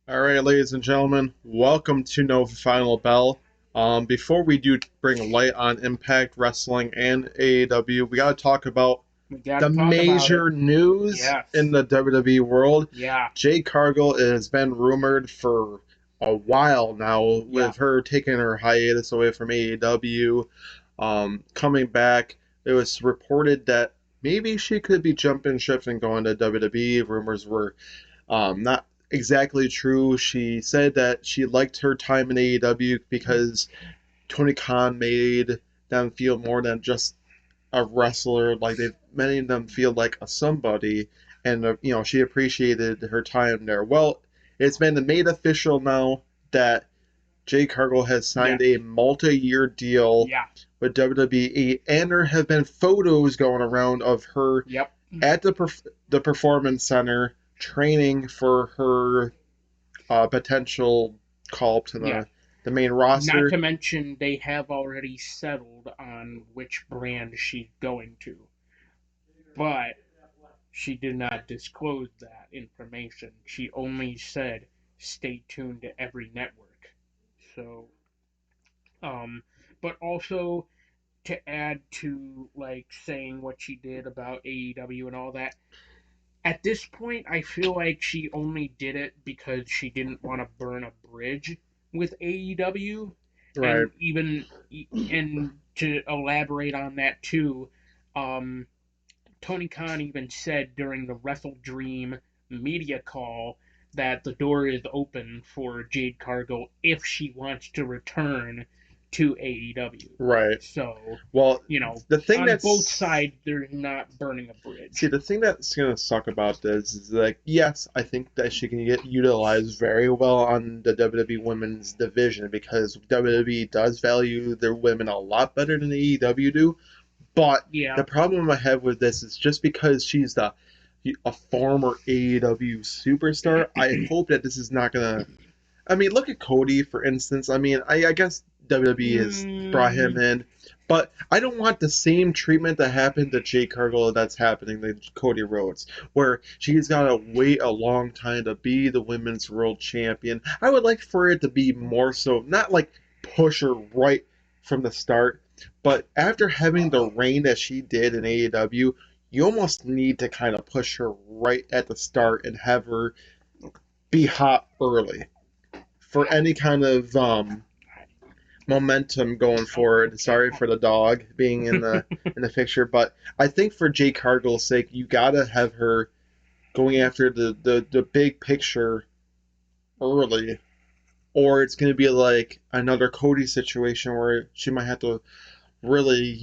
All right, ladies and gentlemen, welcome to No Final Bell. Before we do bring light on Impact Wrestling and AEW, we got to talk about We got the to talk about it. major news in Yes. the WWE world. Yeah. Jade Cargill has been rumored for a while now, Yeah. with her taking her hiatus away from AEW, coming back. It was reported that maybe she could be jumping ship and going to WWE. Rumors were not exactly true. She said that she liked her time in AEW because Tony Khan made them feel more than just a wrestler. Like they made them feel like a somebody, and she appreciated her time there. Well, it's been made official now that Jade Cargill has Yeah. signed a multi-year deal Yeah. with WWE, and there have been photos going around of her Yep. at the performance center training for her potential call up to Yeah. the main Not roster. to mention they have already settled on which brand she's going to, but she did not disclose that information. She only said stay tuned to every network. So, um, but also to add to like saying what she did about AEW and all that, at this point, I feel like she only did it because she didn't want to burn a bridge with AEW, Right. and even and to elaborate on that too, um, Tony Khan even said during the Wrestle Dream media call that the door is open for Jade Cargill if she wants to return to AEW. Right. So, Well, you know, the thing on both that's sides, they're not burning a see, bridge. the thing that's gonna suck about this is like, yes, I think that she can get utilized very well on the WWE Women's division because WWE does value their women a lot better than AEW do. But Yeah. the problem I have with this is just because she's a former AEW superstar, I hope that this is not gonna. I mean, look at Cody for instance. I mean, I guess WWE has brought him Mm, in, but I don't want the same treatment that happened to Jade Cargill that's happening to Cody Rhodes, where she's got to wait a long time to be the women's world champion. I would like for it to be more so, not like push her right from the start, but after having the reign that she did in AEW, you almost need to kind of push her right at the start and have her be hot early for any kind of momentum going oh, forward. okay. Sorry for the dog being in the picture, but I think for Jade Cargill's sake, you gotta have her going after the big picture early, or it's gonna be like another Cody situation where she might have to really,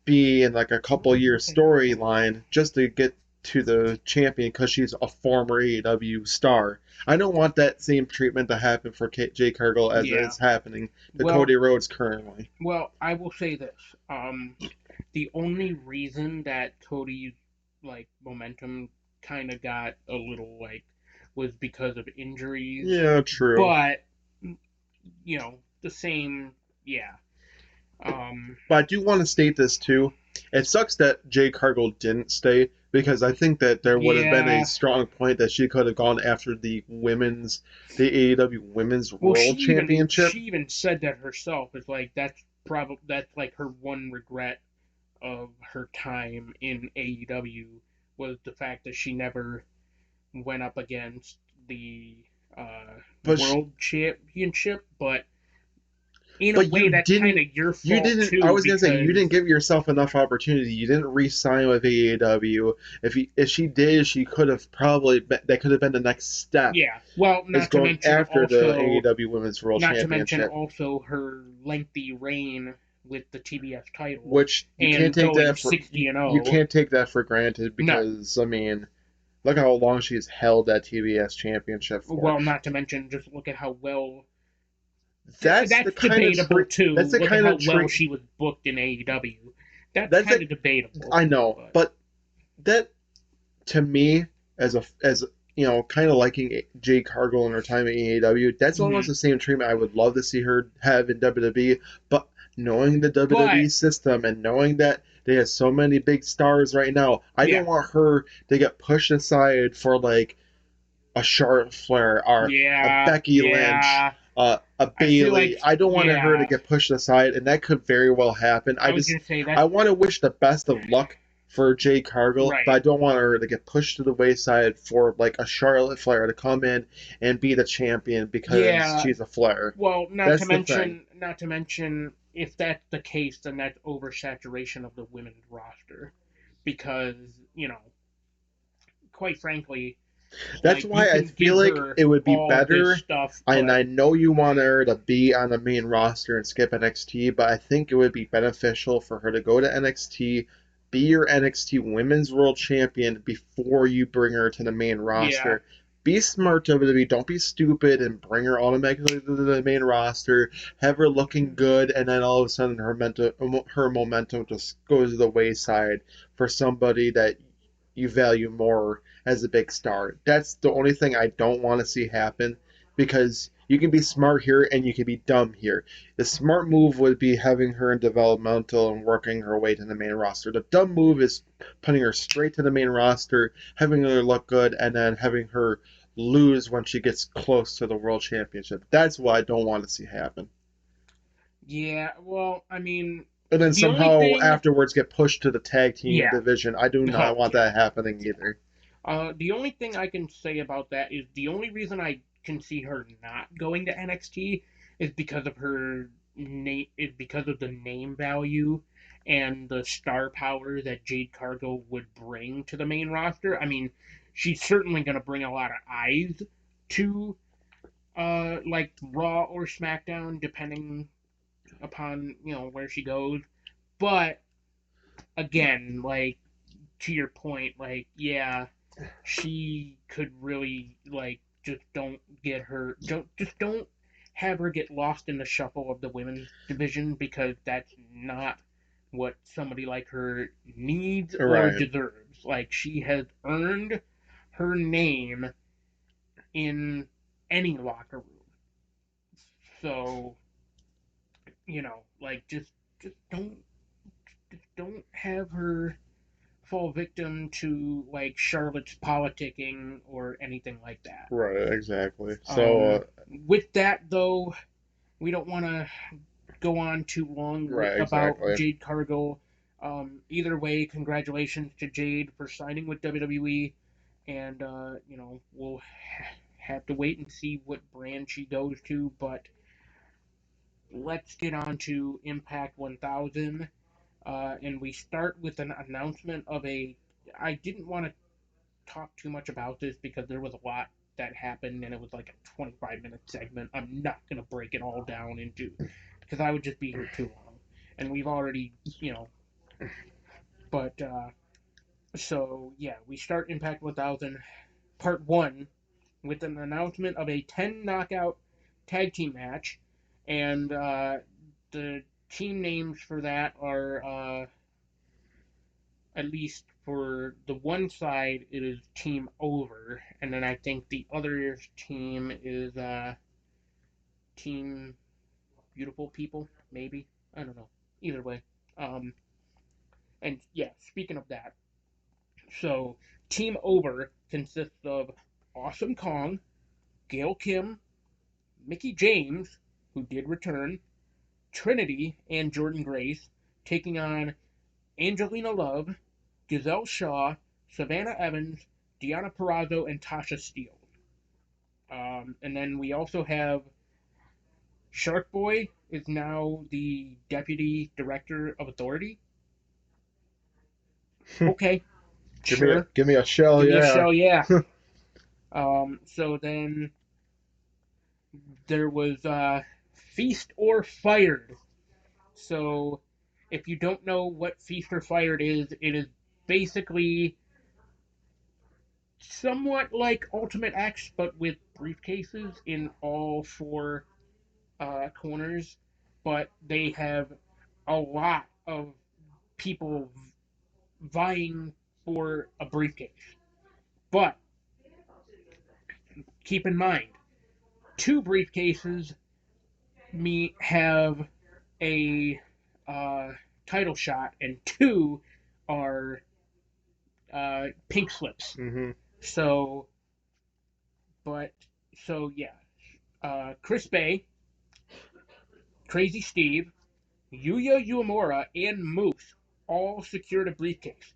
be in like a couple year Okay. storyline just to get to the champion because she's a former AEW star. I don't want that same treatment to happen for Jay Cargill as Yeah. is happening to Well, Cody Rhodes currently. I will say this. The only reason that Cody's like momentum kind of got a little like was because of injuries, Yeah, true. but the same. Yeah. Um. But I do want to state this too. It sucks that Jay Cargill didn't stay because I think that there would have been a Yeah. strong point that she could have gone after the AEW Women's Well, World Championship. she even said that herself. It's like that's like her one regret of her time in AEW was the fact that she never went up against the But world championship. But in a But way, that's kind of your you fault didn't. I too, was gonna say you didn't because give yourself enough opportunity. You didn't re-sign with AEW. If she did, she could have probably that could have been the next step yeah. Well, is going after the AEW Women's World not to mention Championship, also her lengthy reign with the TBS title which and going 60 and you 0. can't take that for granted No, because I mean, look how long she's held that TBS Championship for. well, not to mention just look at how well. That's the That's kind of debatable treat. That's too. the Look at kind how of well treat. she was booked in AEW. That's That's a. kind of debatable, I know, but but that to me as kind of liking Jade Cargill in her time at AEW. That's almost mhm. the same treatment I would love to see her have in WWE. But knowing the But WWE system and knowing that they have so many big stars right now, I don't yeah, want her to get pushed aside for like a Charlotte Flair or a Yeah, Becky Lynch, yeah. a I feel Bailey. like, I don't want her to yeah. get pushed aside, and that could very well happen. I was gonna say I that's want to wish the best of luck for Jade Cargill, but I right. don't want her to get pushed to the wayside for like a Charlotte Flair to come in and be the champion because Yeah. she's a Flair. Well, That's the thing. not to mention, if that's the case, then that's oversaturation of the women's roster, because quite frankly, That's like you why I can feel give like her it would be all this better. stuff, And but I know you want her to be on the main roster and skip NXT, but I think it would be beneficial for her to go to NXT, be your NXT Women's World Champion before you bring her to the main yeah, roster. Be smart, WWE. Don't be stupid and bring her automatically to the main roster. Have her looking good, and then all of a sudden her momentum just goes to the wayside for somebody that you value more as a big star. That's the only thing I don't want to see happen because you can be smart here and you can be dumb here. The smart move would be having her in developmental and working her way to the main roster. The dumb move is putting her straight to the main roster, having her look good, and then having her lose when she gets close to the world championship. That's what I don't want to see happen. yeah. Well, I mean, And then the only somehow thing, afterwards get pushed to the tag team yeah, division. I do not oh want yeah, that happening yeah. either. The only thing I can say about that is the only reason I can see her not going to NXT is because of her name, is because of the name value and the star power that Jade Cargill would bring to the main roster. I mean, she's certainly going to bring a lot of eyes to like Raw or SmackDown, depending upon where she goes. But again, like to your point, like yeah, she could really like just don't have her get lost in the shuffle of the women's division because that's not what somebody like her needs or Right. deserves. Like she has earned her name in any locker room. So, like just don't have her fall victim to like Charlotte's politicking or anything like that. Right, exactly. Um, with that though, we don't want to go on too long Right, about exactly. Jade Cargill. Either way, congratulations to Jade for signing with WWE, and we'll have to wait and see what brand she goes to. But let's get on to Impact 1000. And we start with an announcement of a. I didn't want to talk too much about this because there was a lot that happened and it was like a 25-minute segment. I'm not going to break it all down into because I would just be here too long. And we've already, but so yeah, we start Impact 1000 Part 1 with an announcement of a 10 knockout tag team match. And the team names for that are at least for the one side, it is Team Over, and then I think the other team is Team Beautiful People, maybe. I don't know. Either way, um, and yeah, speaking of that, so Team Over consists of Awesome Kong, Gail Kim, Mickey James, who did return, Trinity, and Jordan Grace taking on Angelina Love, Giselle Shaw, Savannah Evans, Deanna Perrazzo, and Tasha Steele. And then we also have Shark Boy is now the deputy director of authority. Okay, sure. Give me a shell, Give me a yeah. show, yeah. So then there was Feast or Fired. So if you don't know what Feast or Fired is, it is basically somewhat like Ultimate X, but with briefcases in all four corners. But they have a lot of people vying for a briefcase. But keep in mind, two briefcases me have a uh, title shot, and two are pink slips. Hmm. So But so yeah, Chris Bay, Crazy Steve, Yuya Uemura, and Moose all secured a briefcase.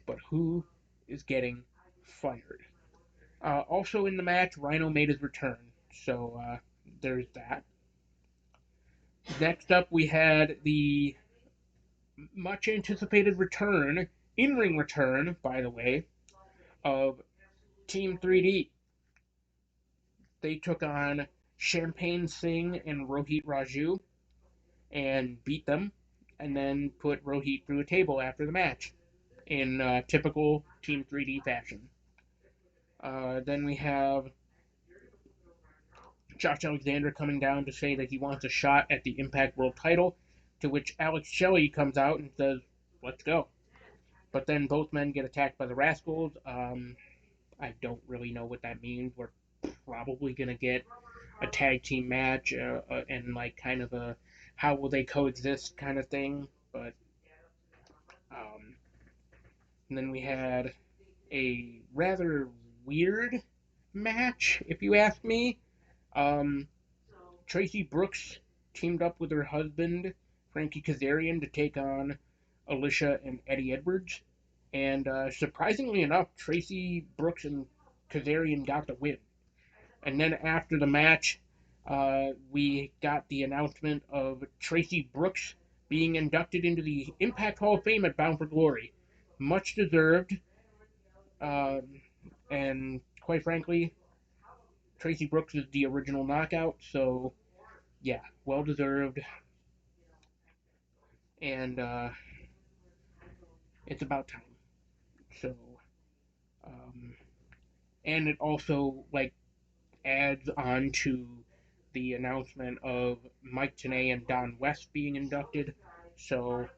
But who is getting fired? Also in the match, Rhino made his return. So there's that. Next up, we had the much anticipated return, in ring return, by the way, of Team 3D. They took on Champagne Singh and Rohit Raju and beat them, and then put Rohit through a table after the match in typical Team 3D fashion. Then we have Josh Alexander coming down to say that he wants a shot at the Impact World title, to which Alex Shelley comes out and says, let's go. But then both men get attacked by the Rascals. I don't really know what that means. We're probably going to get a tag team match and like kind of a how will they coexist kind of thing. But um, and then we had a rather weird match, if you ask me. Um, Tracy Brooks teamed up with her husband, Frankie Kazarian, to take on Alicia and Eddie Edwards. And surprisingly enough, Tracy Brooks and Kazarian got the win. And then after the match, we got the announcement of Tracy Brooks being inducted into the Impact Hall of Fame at Bound for Glory. Much deserved. Um, and quite frankly, Tracy Brooks is the original knockout, so yeah, well deserved. And it's about time. So, um, and it also like adds on to the announcement of Mike Tenay and Don West being inducted. So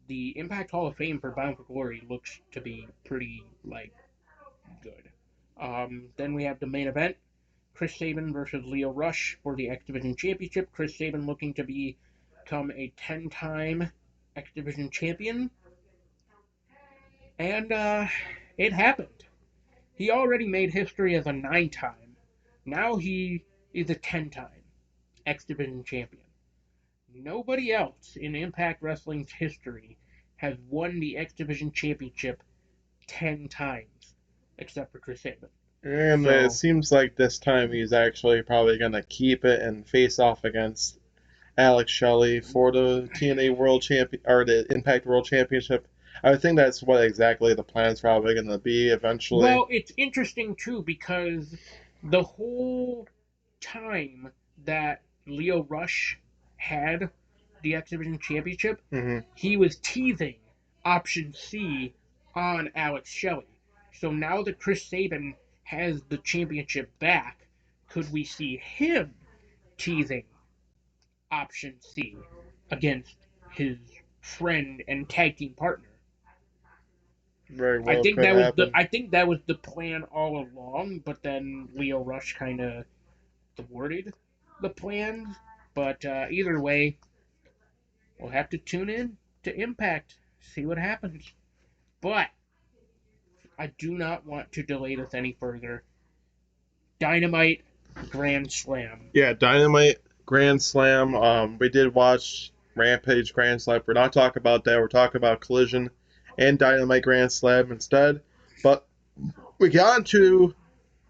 the Impact Hall of Fame for Bound for Glory looks to be pretty like good. Then we have the main event: Chris Sabin versus Leo Rush for the X Division Championship. Chris Sabin looking to become a 10-time X Division champion, and it happened. He already made history as a 9-time. Now he is a 10-time X Division champion. Nobody else in Impact Wrestling's history has won the X Division championship 10 times, except for Chris Sabin. And it So, seems like this time he's actually probably going to keep it and face off against Alex Shelley for the TNA World Champion or the Impact World Championship. I would think that's what exactly the plan's probably going to be eventually. well, it's interesting too because the whole time that Leo Rush had the X Division Championship, Hmm. he was teasing option C on Alex Shelley. So now that Chris Sabin has the championship back, could we see him teasing option C against his friend and tag team partner? Very I well think could that was the happen. I think that was the plan all along, but then Leo Rush kind of thwarted the plans. But either way, we'll have to tune in to Impact, see what happens. But I do not want to delay this any further. Dynamite Grand Slam. Yeah, Dynamite Grand Slam. We did watch Rampage Grand Slam. We're not talking about that. We're talking about Collision and Dynamite Grand Slam instead. But we got into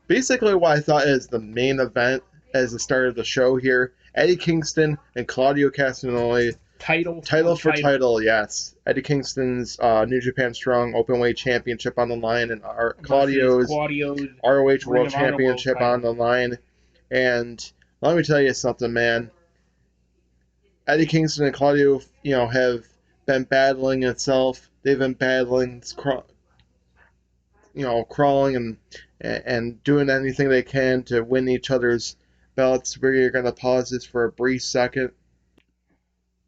basically what I thought is the main event as the start of the show here. Eddie Kingston and Claudio Castagnoli, Title for title for title. title, yes. Eddie Kingston's New Japan Strong Openweight Championship on the line, and Versus Claudio's Claudio's ROH Ring World of Honor World Championship on title. the line. And let me tell you something, man. Eddie Kingston and Claudio, have been battling itself. They've been battling, crawling and doing anything they can to win each other's belts. We're going to pause this for a brief second.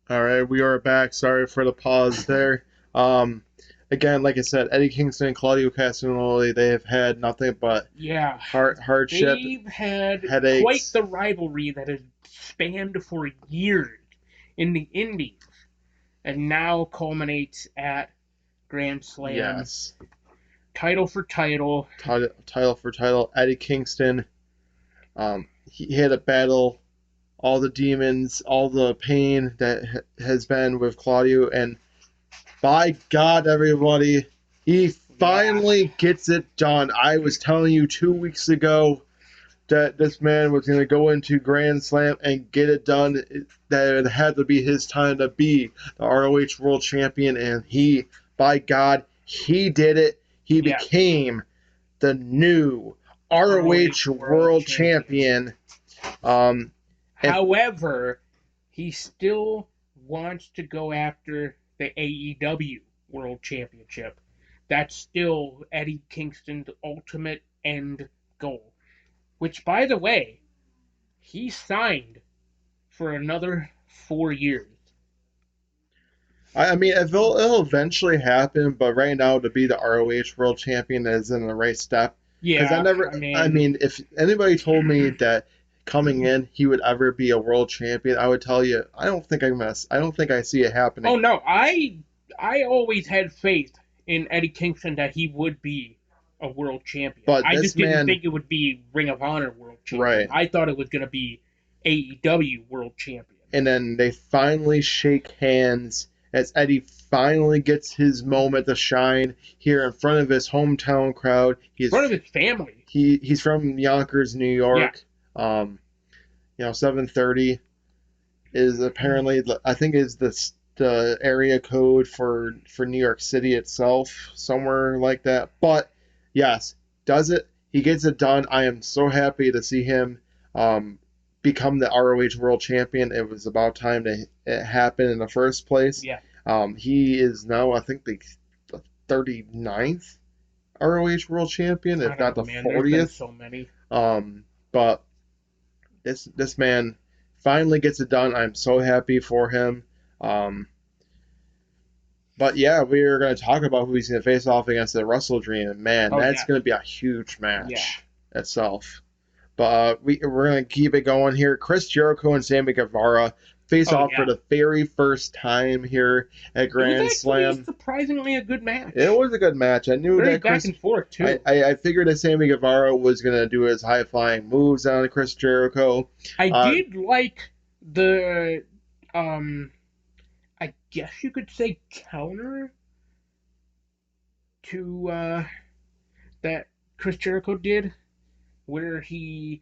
All right, we are back. Sorry for the pause there. Um, Again, like I said, Eddie Kingston and Claudio Castagnoli, they have had nothing but Yeah, hardship, they've had quite headaches. the rivalry that has spanned for years in the Indies and now culminates at Grand Slam. Yes. title for title. title for title. Eddie Kingston. He had to battle all the demons, all the pain that has been with Claudio, and by God, everybody, he Yeah, finally gets it done. I was telling you 2 weeks ago that this man was going to go into Grand Slam and get it done, that it had to be his time to be the ROH World Champion, and he, by God, he did it. He yeah. became the new ROH ROH World World Champion. Champion. Um, and However, he still wants to go after the AEW World Championship. That's still Eddie Kingston's ultimate end goal. Which, by the way, he signed for another 4 years. I mean, it'll eventually happen, but right now to be the ROH World Champion is in the right step. Because Yeah, I I mean, mean, if anybody told me that coming in he would ever be a world champion, I would tell you, I don't think I see it oh happening. no, I always had faith in Eddie Kingston that he would be a world champion. But I this just didn't man, think it would be Ring of Honor world champion. right? I thought it was going to be AEW world champion. And then they finally shake hands as Eddie finally gets his moment to shine here in front of his hometown crowd. In front of his family. He's from Yonkers, New Yeah. York. 730 is apparently, I think, is the area code for New York City itself, somewhere like that. But yes, does it? He gets it done. I am so happy to see him become the ROH World Champion. It was about time to it happen in the first place. Yeah. He is now, I think, the 39th ROH World Champion, I if don't not know, the man. There's been 40th. so many. But this man finally gets it done. I'm so happy for him. Um, but yeah, we're going to talk about who he's going to face off against the Russell Dream. And man, Oh that's yeah. going to be a huge Yeah. match itself. But we're going to keep it going here. Chris Jericho and Sammy Guevara face Oh off for yeah. the very first time here at It was Grand actually Slam. surprisingly a good match. It was a good match. I knew Very that back Chris. and forth too. I figured that Sammy Guevara was going to do his high flying moves on Chris Jericho. I Uh, did like the um I guess you could say counter to that Chris Jericho did, where he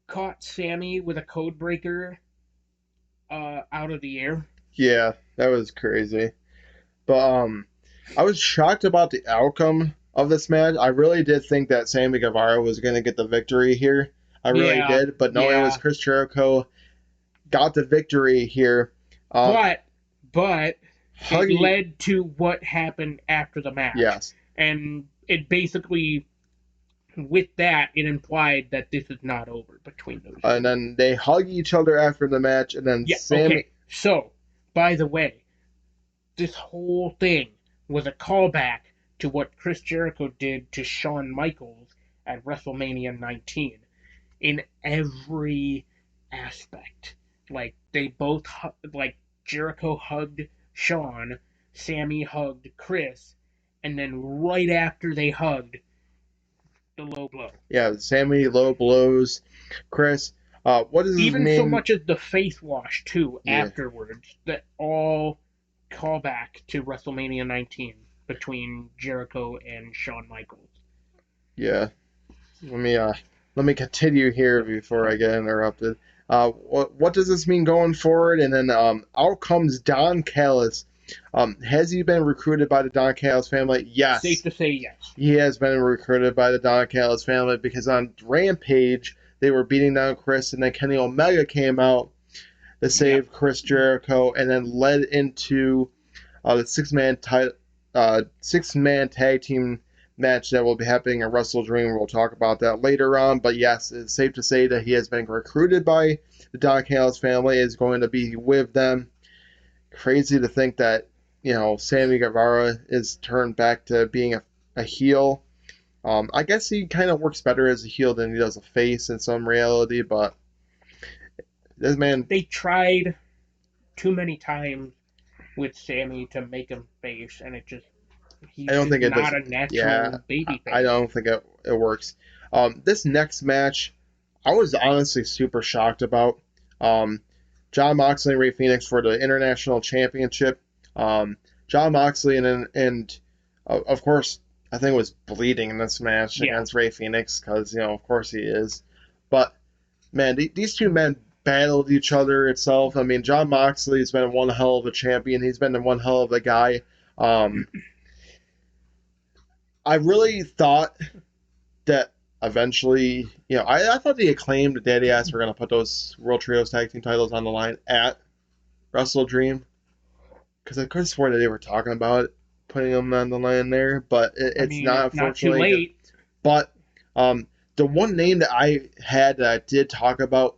caught Sammy with a code breaker out of the air. yeah, that was crazy. But I was shocked about the outcome of this match. I really did think that Sammy Guevara was going to get the victory here. I really Yeah, did. But no, it was yeah. Chris Jericho got the victory here. But it Huggy, led to what happened after the match. yes. And it basically with that it implied that this is not over between those two. And then they hug each other after the match, and then Yeah, Sammy. okay. So, by the way, this whole thing was a callback to what Chris Jericho did to Shawn Michaels at WrestleMania 19 in every aspect. Like they both like Jericho hugged Shawn, Sammy hugged Chris, and then right after they hugged, the low blow. Yeah, Sammy low blows Chris. What is his Even so name? much as the face wash too Yeah, afterwards, that all call back to WrestleMania 19 between Jericho and Shawn Michaels. yeah. Let me continue here before I get interrupted. What does this mean going forward? And then out comes Don Callis. Has he been recruited by the Don Callis family? Safe Yes, to say yes. he has been recruited by the Don Callis family because on Rampage they were beating down Chris, and then Kenny Omega came out to save Yep. Chris Jericho, and then led into the six man tag team match that will be happening at Wrestle Dream. We'll talk about that later on. But yes, it's safe to say that he has been recruited by the Don Callis family, is going to be with them. Crazy to think that, Sammy Guevara is turned back to being a heel. I guess he kind of works better as a heel than he does a face in some reality, but this man. They tried too many times with Sammy to make him face, and it just I He's don't just think it not does. a Yeah, natural I babyface. don't think it works. This next match, I was honestly super shocked about. Um, John Moxley and Ray Phoenix for the International Championship. Um, John Moxley and of course, I think was bleeding in this match Yeah, against Ray Phoenix because of course he is. But man, these two men battled each other itself. I mean, John Moxley's been one hell of a champion. He's been one hell of a guy. Um, I really thought that eventually, I thought the acclaimed Daddy Ass were going to put those World Trios Tag Team titles on the line at Wrestle Dream because I could have sworn that they were talking about putting them on the line there, but I it's mean, not, not too unfortunately. late. But the one name that I had that I did talk about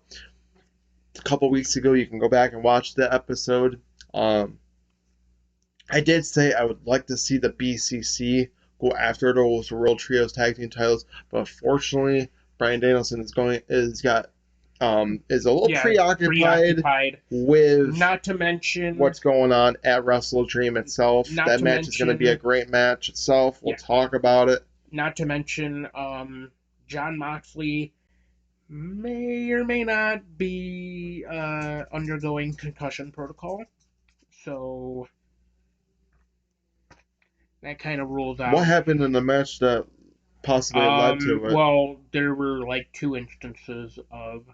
a couple weeks ago, you can go back and watch the episode. Um, I did say I would like to see the BCC go after those World Trios Tag Team titles, but unfortunately, Bryan Danielson is a little Yeah, preoccupied preoccupied. with Not to mention, what's going on at Wrestle Dream itself. not That to match is going to be a mention, great match itself. We'll yeah, talk about it. not to mention, John Moxley may or may not be undergoing concussion protocol. So that kind of rules What out. happened in the match that possibly led to it? Well, there were like two instances of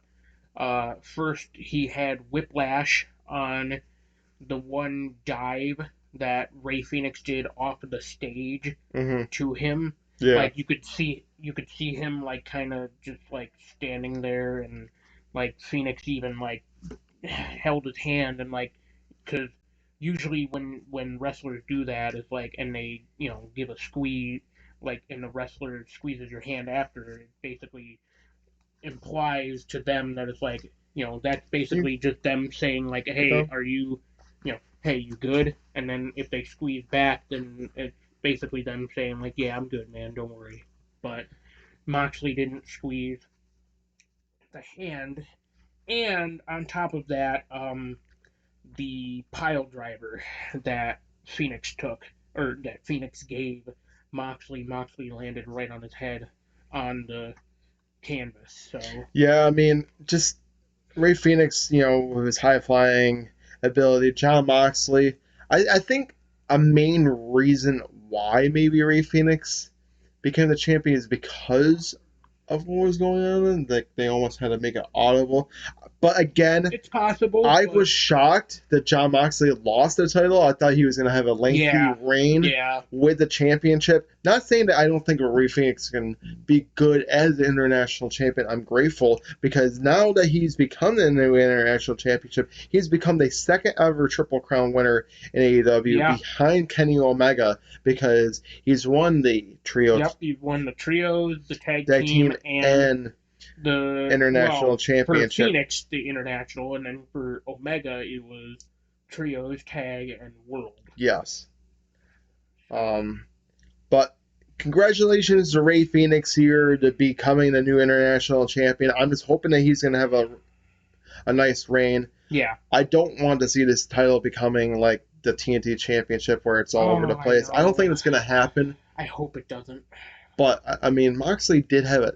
first he had whiplash on the one dive that Ray Phoenix did off of the stage Hmm. to him. Yeah. Like you could see him like kind of just like standing there, and like Phoenix even like held his hand, and like because usually when wrestlers do that is like, and they give a squeeze, like, and the wrestler squeezes your hand after, it basically implies to them that it's like, that's You, basically just them saying like, you hey, go. are you, hey, you good? And then if they squeeze back, then it's basically them saying like, yeah, I'm good, man, don't worry. But Moxley didn't squeeze the hand, and on top of that, the pile driver that Phoenix took, or that Phoenix gave Moxley landed right on his head on the canvas. So Yeah, I mean, just Ray Phoenix, with his high flying ability, John Moxley. I think a main reason why maybe Ray Phoenix became the champion is because of what was going on, and like they almost had to make it audible. But again, it's possible, I but was shocked that John Moxley lost the title. I thought he was going to have a lengthy yeah, reign yeah, with the championship. Not saying that I don't think Ray Phoenix can be good as the international champion. I'm grateful because now that he's become the new international championship, he's become the second ever Triple Crown winner in AEW yeah. behind Kenny Omega because he's won the trio Yep, he won the trios, the tag tag team, team and and the, international well, for championship. Phoenix the international, and then for Omega it was trios, tag, and world. Yes. So Um, But congratulations to Ray Phoenix here to becoming the new international champion. I'm just hoping that he's going to have a nice reign. yeah. I don't want to see this title becoming like the TNT Championship where it's all over Oh, the I place. I don't think know. that's going to happen. I hope it doesn't. But I mean, Moxley did have a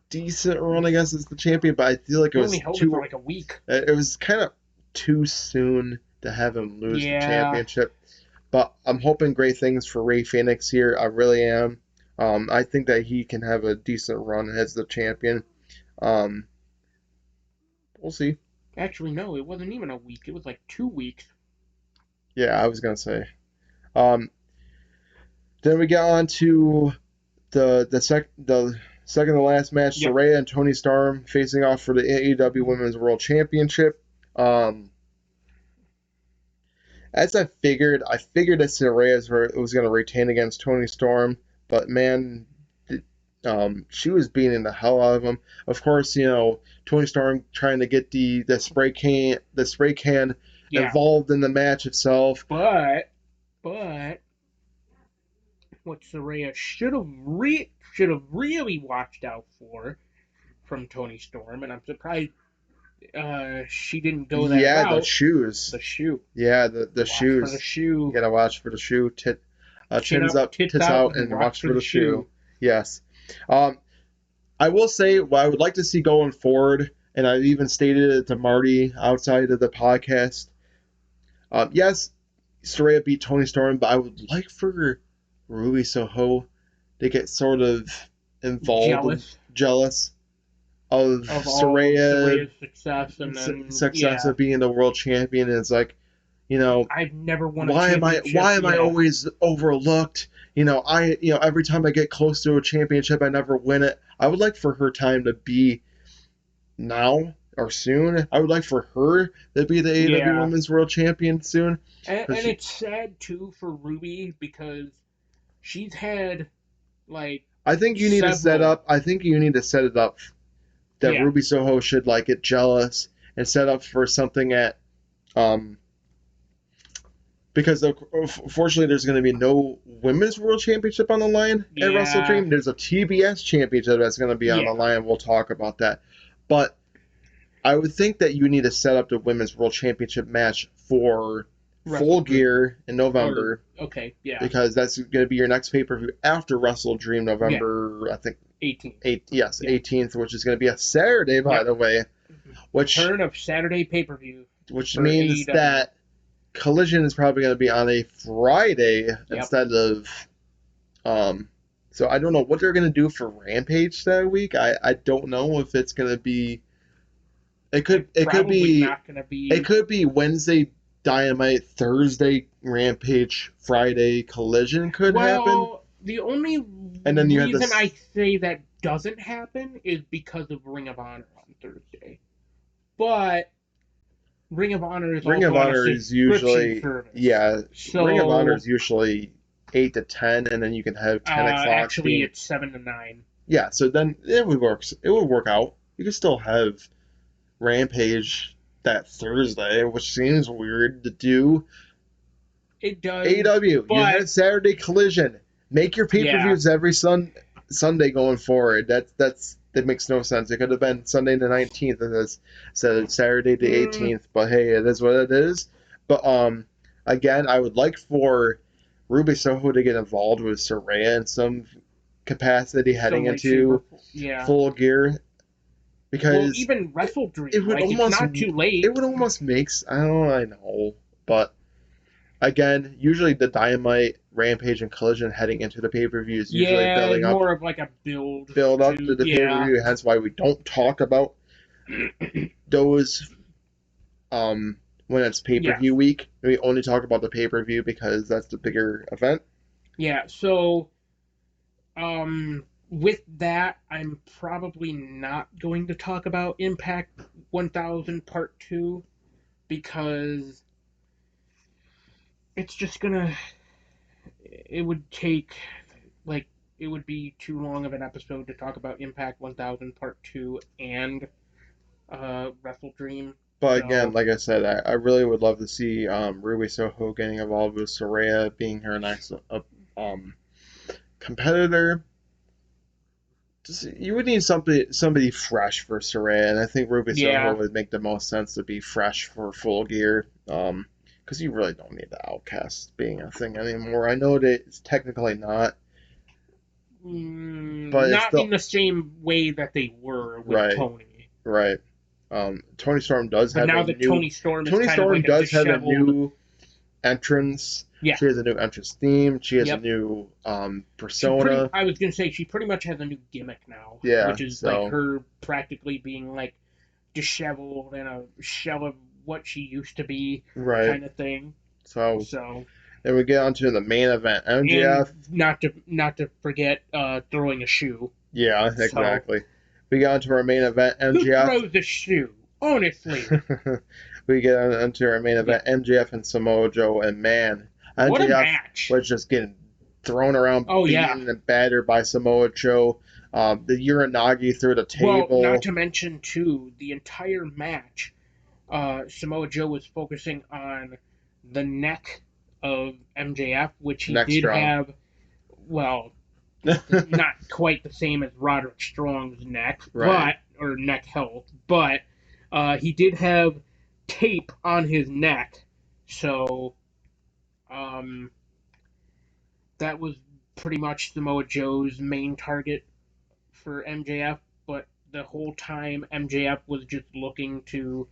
decent run, I guess, as the champion. But I feel like it He only was held it for too. like a week. It was kind of too soon to have him lose the Yeah, championship. But I'm hoping great things for Ray Phoenix here. I really am. I think that he can have a decent run as the champion. Um, we'll see. actually, no, it wasn't even a week. It was like 2 weeks. Yeah, I was gonna say. Um, then we get on to the second to last match: Yep. Saraya and Tony Storm facing off for the AEW Women's World Championship. Um, as I figured that Saraya was going to retain against Tony Storm, but man, she was beating the hell out of him. Of course, Tony Storm trying to get the spray can Yeah, involved in the match itself. but what Saraya should have really watched out for from Tony Storm, and I'm surprised she didn't go that Yeah, the route. shoes. The shoe. Yeah, the Watch for the shoes. You shoe. gotta watch for the shoe. Chin Chins up, up, tits tits out, out, and and watch watch for for the the shoe. shoe. Yes. Um, I will say what I would like to see going forward, and I even stated it to Marty outside of the podcast. Yes, Soraya beat Tony Storm, but I would like for Ruby Soho to get sort of involved and Jealous jealous of of all of Soraya Soraya's success, and then success of being the world champion. And it's like, you know, I've never won a why championship. am I Yeah, always overlooked? Every time I get close to a championship, I never win it. I would like for her time to be now or soon. I would like for her to be the AEW yeah. Women's World Champion soon. And it's sad too for Ruby because she's had like I think you need to set several. up. I think you need to set it up that Yeah, Ruby Soho should like get jealous and set up for something at um because fortunately there's going to be no women's world championship on the line at Wrestle yeah, Dream. There's a TBS championship that's going to be on the yeah. line. We'll talk about that, but I would think that you need to set up the women's world championship match for Wrestle Full Dream. Gear in Or November okay, yeah, because that's going to be your next pay per view after Wrestle Dream yeah. November. I think 18. yes, Yeah. 18th, which is going to be a Saturday, by Yep. the way, which Return of Saturday pay per view which for means AEW. that Collision is probably going to be on a Friday Yep. instead of um. So I don't know what they're going to do for Rampage that week. I don't know if it's going to be. Probably not gonna be. It could be Wednesday Dynamite, Thursday Rampage, Friday Collision could happen, Well, the only and then you have reason this. I say that doesn't happen is because of Ring of Honor on Thursday. But Ring of Honor is Ring of also on a Honor is subscription usually service. Ring of Honor So is usually 8 to 10, and then you can have 10 o'clock actually, being it's 7 to 9. So then it would work. It would work out. You could still have Rampage that Thursday, which seems weird to do. It does, AEW, you but had Saturday Collision. Make your pay per yeah, views every Sunday going forward. That makes no sense. It could have been Sunday the 19th instead of Saturday the mm, 18th. But hey, it is what it is. But again, I would like for Ruby Soho to get involved with Saraya in some capacity heading some way, shape, into or yeah. Full Gear Well, because even Wrestle Dream, it would like it's almost not too late. it would almost make I know, but again, usually the Dynamite, Rampage, and Collision heading into the pay per view is usually Yeah, more of like a build up to to the pay per yeah. view. Hence why we don't talk about those when it's pay per Yeah, view week. We only talk about the pay per view because that's the bigger event. yeah. So with that, I'm probably not going to talk about Impact 1000 Part 2 because it's just gonna. It would take, like, it would be too long of an episode to talk about Impact 1000 Part 2 and Wrestle Dream. But again, So, like I said, I really would love to see Ruby Soho getting involved with Soraya being her next um, competitor. You would need somebody fresh for Soraya, and I think Ruby Soho yeah. would make the most sense to be fresh for Full Gear. Because you really don't need the Outcast being a thing anymore. I know that it's technically not, but it's Not in still the same way that they were with right, Tony. right. Tony Storm does But have a now that new. Tony Storm is Tony kind of Storm like a does have a disheveled. new entrance. Yeah. She has a new entrance theme. She has a Yep. new persona. I was gonna say she pretty much has a new gimmick now, Yeah, which is like so her practically being like disheveled and a shell of what she used to be, right. kind of thing. So So, then we get on to the main event. and MJF. not to forget throwing a shoe. Yeah, So, exactly. We got into our main event. who MJF. throws a shoe? Honestly, We get into our main yeah. event. MJF and Samoa Joe, and man, What a MJF match! was just getting thrown around, Oh yeah. beaten and battered by Samoa Joe. The Uranagi through the Well, not table. to mention too, the entire match, Samoa Joe was focusing on the neck of MJF, which he Next did strong. have. Well, not quite the same as Roderick Strong's neck, Right. or neck health, but he did have tape on his neck, so um, that was pretty much Samoa Joe's main target for MJF, but the whole time MJF was just looking to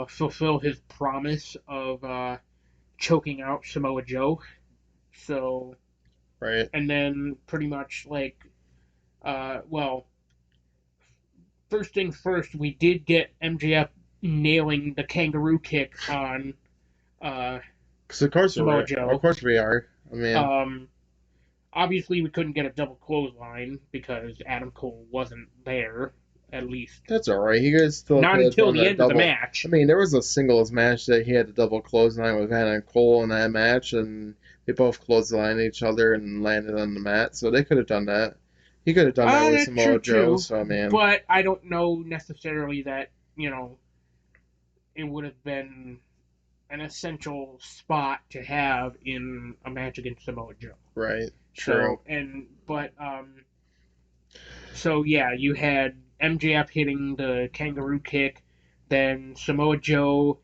fulfill his promise of choking out Samoa Joe. So, Right. and then pretty much like, well, first things first, we did get MJF nailing the kangaroo kick on uh, Because of course Samoa we're, of Joe. course we are. I mean, Um, Obviously, we couldn't get a double clothesline because Adam Cole wasn't there, at least that's all right. You guys still not could have until done the a end of the double. I match. mean, there was a singles match that he had a double clothesline with Hannah and Cole in that match, and they both clotheslined each other and landed on the mat. So they could have done that. He could have done that with That's true Samoa Joe. too, So I mean, but I don't know necessarily that it would have been an essential spot to have in a match against Samoa Joe. right, true, So and but so yeah, you had MJF hitting the kangaroo kick, then Samoa Joe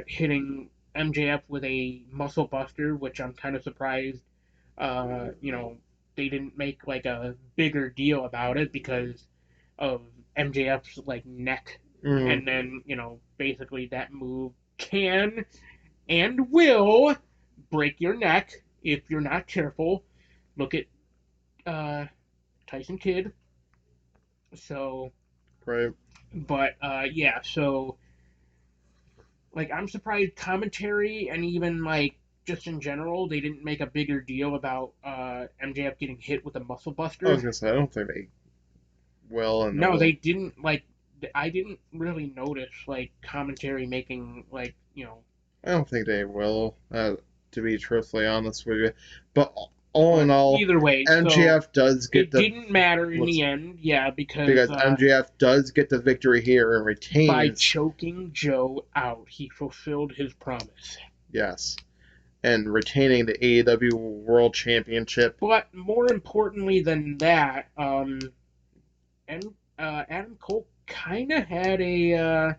hitting MJF with a muscle buster, which I'm kind of surprised. They didn't make like a bigger deal about it because of MJF's like neck, mm, and then basically that move can and will break your neck if you're not careful. Look at uh, Tyson Kidd. So, right. but yeah, so like I'm surprised commentary and even like just in general they didn't make a bigger deal about MJF getting hit with a muscle I was buster. gonna say I don't think they will, and No, they will. didn't like. I didn't really notice like commentary making like I don't think they will. To be truthfully honest with you, but all in But all, either way, so MJF does get it the didn't matter in the what's end. Yeah, because because MJF does get the victory here and by retains. choking Joe out, he fulfilled his promise. Yes, and retaining the AEW World Championship. But more importantly than that, and Adam Cole kind of had a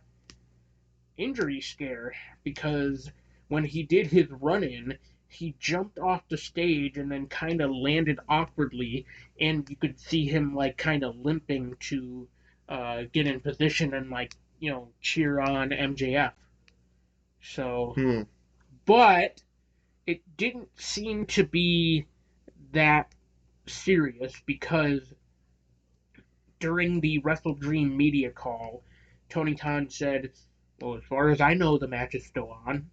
injury scare because when he did his run in, he jumped off the stage and then kind of landed awkwardly, and you could see him like kind of limping to get in position and like cheer on MJF. So, Hmm. but it didn't seem to be that serious because during the Wrestle Dream media call, Tony Khan said, "Well, as far as I know, the match is still on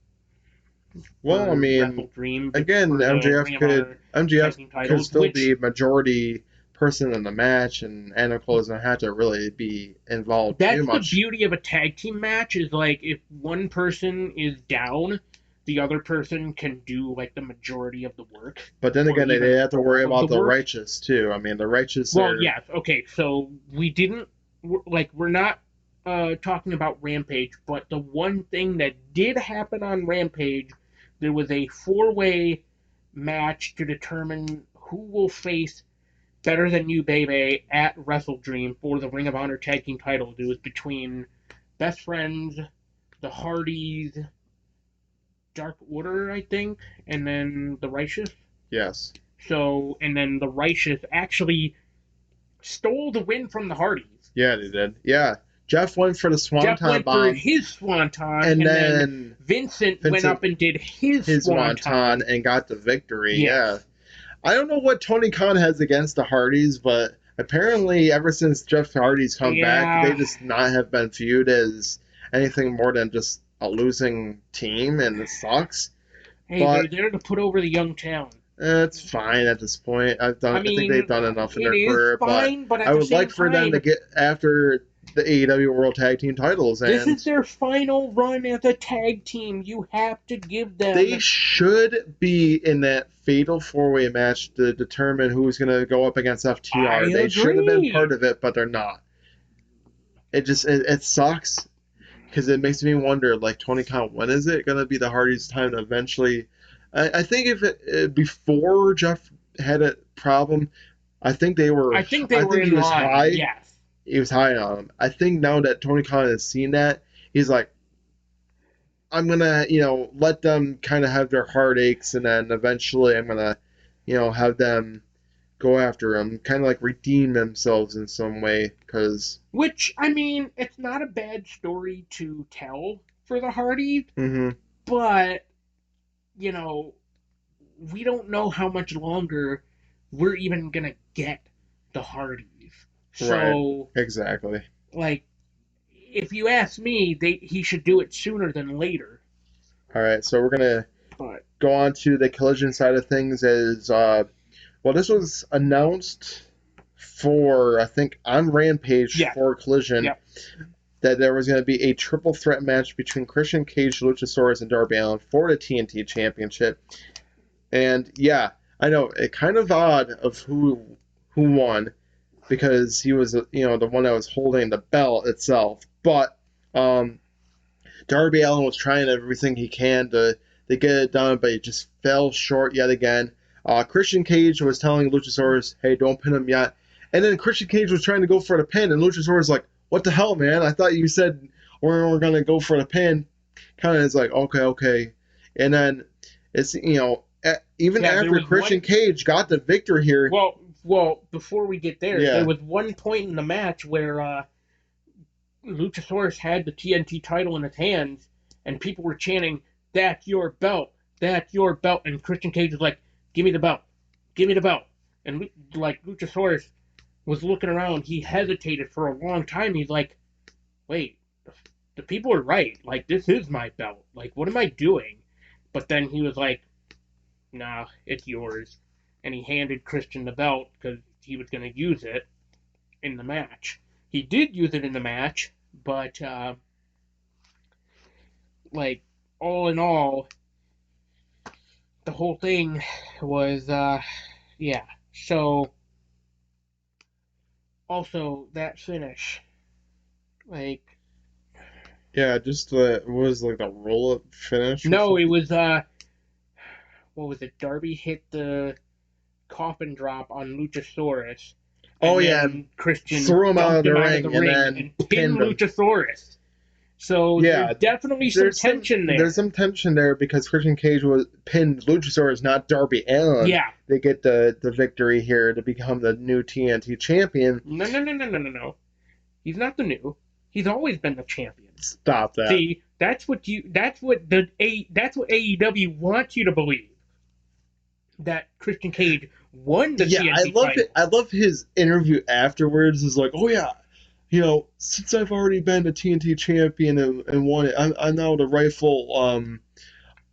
Well, I for mean, Wrestle Dream again, for the Ring of Honor tag MJF team could titles." still Which, be majority person in the match, and Adam Cole doesn't have to really be involved too that's the much. beauty of a tag team match is like if one person is down, the other person can do like the majority of the work, But then or again, they even have to worry all of the about the work. righteous too. I mean, the righteous Well, are yes, okay, so we didn't we're not talking about Rampage, but the one thing that did happen on Rampage, there was a four-way match to determine who will face Better Than You Baby at Wrestle Dream for the Ring of Honor Tag Team titles. It was between Best Friends, the Hardys, Dark Order, I think, and then the Righteous. yes, So, and then the Righteous actually stole the win from the Hardys. yeah, they did. Yeah, Jeff went for the Jeff Swanton went for bomb, his swanton, and and then then Vincent went Vincent up and did his his Swanton swanton. and got the victory. Yeah, Yes. I don't know what Tony Khan has against the Hardys, but apparently, ever since Jeff Hardy's come back, they Yeah. just not have been viewed as anything more than just a losing team, and it sucks. Hey, they're But there to put over the young talent. it's fine at this point. I I think they've mean, done enough in it their is career, but fine, but I at the would like same for them time, to get after the AEW World Tag Team titles, this and is their final run as a tag team. You have to give they them. should be in that fatal four-way match to determine who's going to go up against I FTR. They should have been part agree. of it, but they're not. It sucks because it makes me wonder, like Tony Khan, when is it going to be the Hardys' time to eventually? I think if before Jeff had a problem, I think they were. I think they I were think he in was line. high. Yes. He was high on him. I think now that Tony Khan has seen that, he's like, I'm gonna, let them kind of have their heartaches, and then eventually I'm gonna, have them go after him, kind of like redeem themselves in some way, because. Which, I mean, it's not a bad story to tell for the Hardys, Mm-hmm. but, you know, we don't know how much longer we're even going to get the Hardys. Right. So, Exactly. like, if you ask me, he should do it sooner than later. All right. So we're gonna But, go on to the Collision side of things. Well, this was announced for, I think, on Rampage yeah, for Collision, yep. that there was going to be a triple threat match between Christian Cage, Luchasaurus, and Darby Allin for the TNT Championship. And yeah, I know it kind of odd of who won, because he was, the one that was holding the belt itself. But um, Darby Allin was trying everything he can to get it done, but he just fell short yet again. Christian Cage was telling Luchasaurus, "Hey, don't pin him yet." And then Christian Cage was trying to go for the pin, and Luchasaurus was like, "What the hell, man? I thought you said we're gonna go for the pin." Kind of is like, okay, okay. And then it's, even Yeah, there after was Christian one. Cage got the victory here. Well, before we get there Yeah, was one point in the match where Luchasaurus had the TNT title in his hands, and people were chanting, "That's your belt, that's your belt," and Christian Cage was like, "Give me the belt, give me the belt," and like Luchasaurus was looking around. He hesitated for a long time. He's like, "Wait, the people are right. Like this is my belt. Like what am I doing?" But then he was like, "Nah, it's yours," and he handed Christian the belt because he was going to use it in the match. He did use it in the match, but like all in all, the whole thing was yeah. So also that finish, like yeah, just was like the roll up finish or no, it something. was what was it? Darby hit the coffin drop on Luchasaurus, Oh and yeah, then Christian threw him out of dumped the him out of the ring and ring then and pinned pinned him. Luchasaurus. So there's Yeah, definitely some tension there's there. some tension there, because Christian Cage was pinned Luchasaurus, not Darby Allin. Yeah. They get the victory here to become the new TNT champion. No, no, no, no, no, no, no. He's not the new. He's always been the champion. Stop that. See, that's what AEW wants you to believe. That Christian Cage won the Yeah, I TNT love it. title. I love his interview afterwards. Is like, oh yeah, since I've already been the TNT champion and won it, I'm now the rightful Yeah,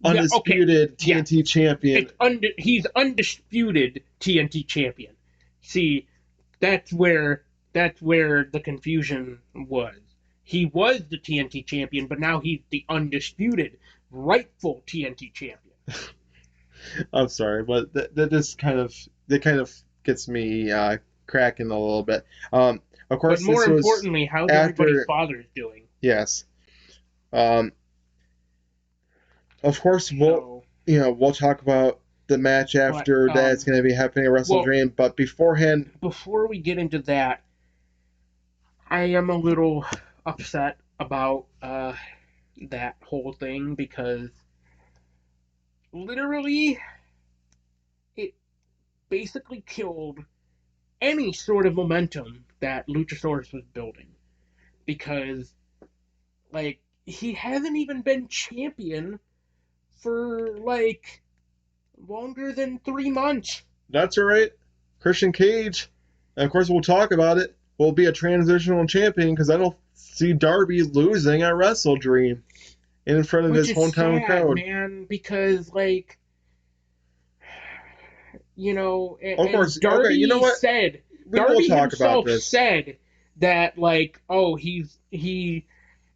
okay. undisputed Yeah. TNT champion. He's undisputed TNT champion. See, that's where the confusion was. He was the TNT champion, but now he's the undisputed, rightful TNT champion. I'm sorry, but that just kind of gets me cracking a little bit. Of But course, more this was importantly, how's everybody's after. fathers doing? Yes. Um, of course, So, we'll talk about the match but after that's going to be happening at Wrestle well, Dream. But beforehand, before we get into that, I am a little upset about that whole thing because literally it basically killed any sort of momentum that Luchasaurus was building. Because, like, he hasn't even been champion for, like, longer than 3 months. that's all right. Christian Cage, and of course, we'll talk about it, will be a transitional champion, because I don't see Darby losing at Wrestle Dream in front of Which his is hometown sad, crowd. man, because, like, Of and course, okay, you know Darby what? said, We will Darby talk about himself this. said that, like, oh, he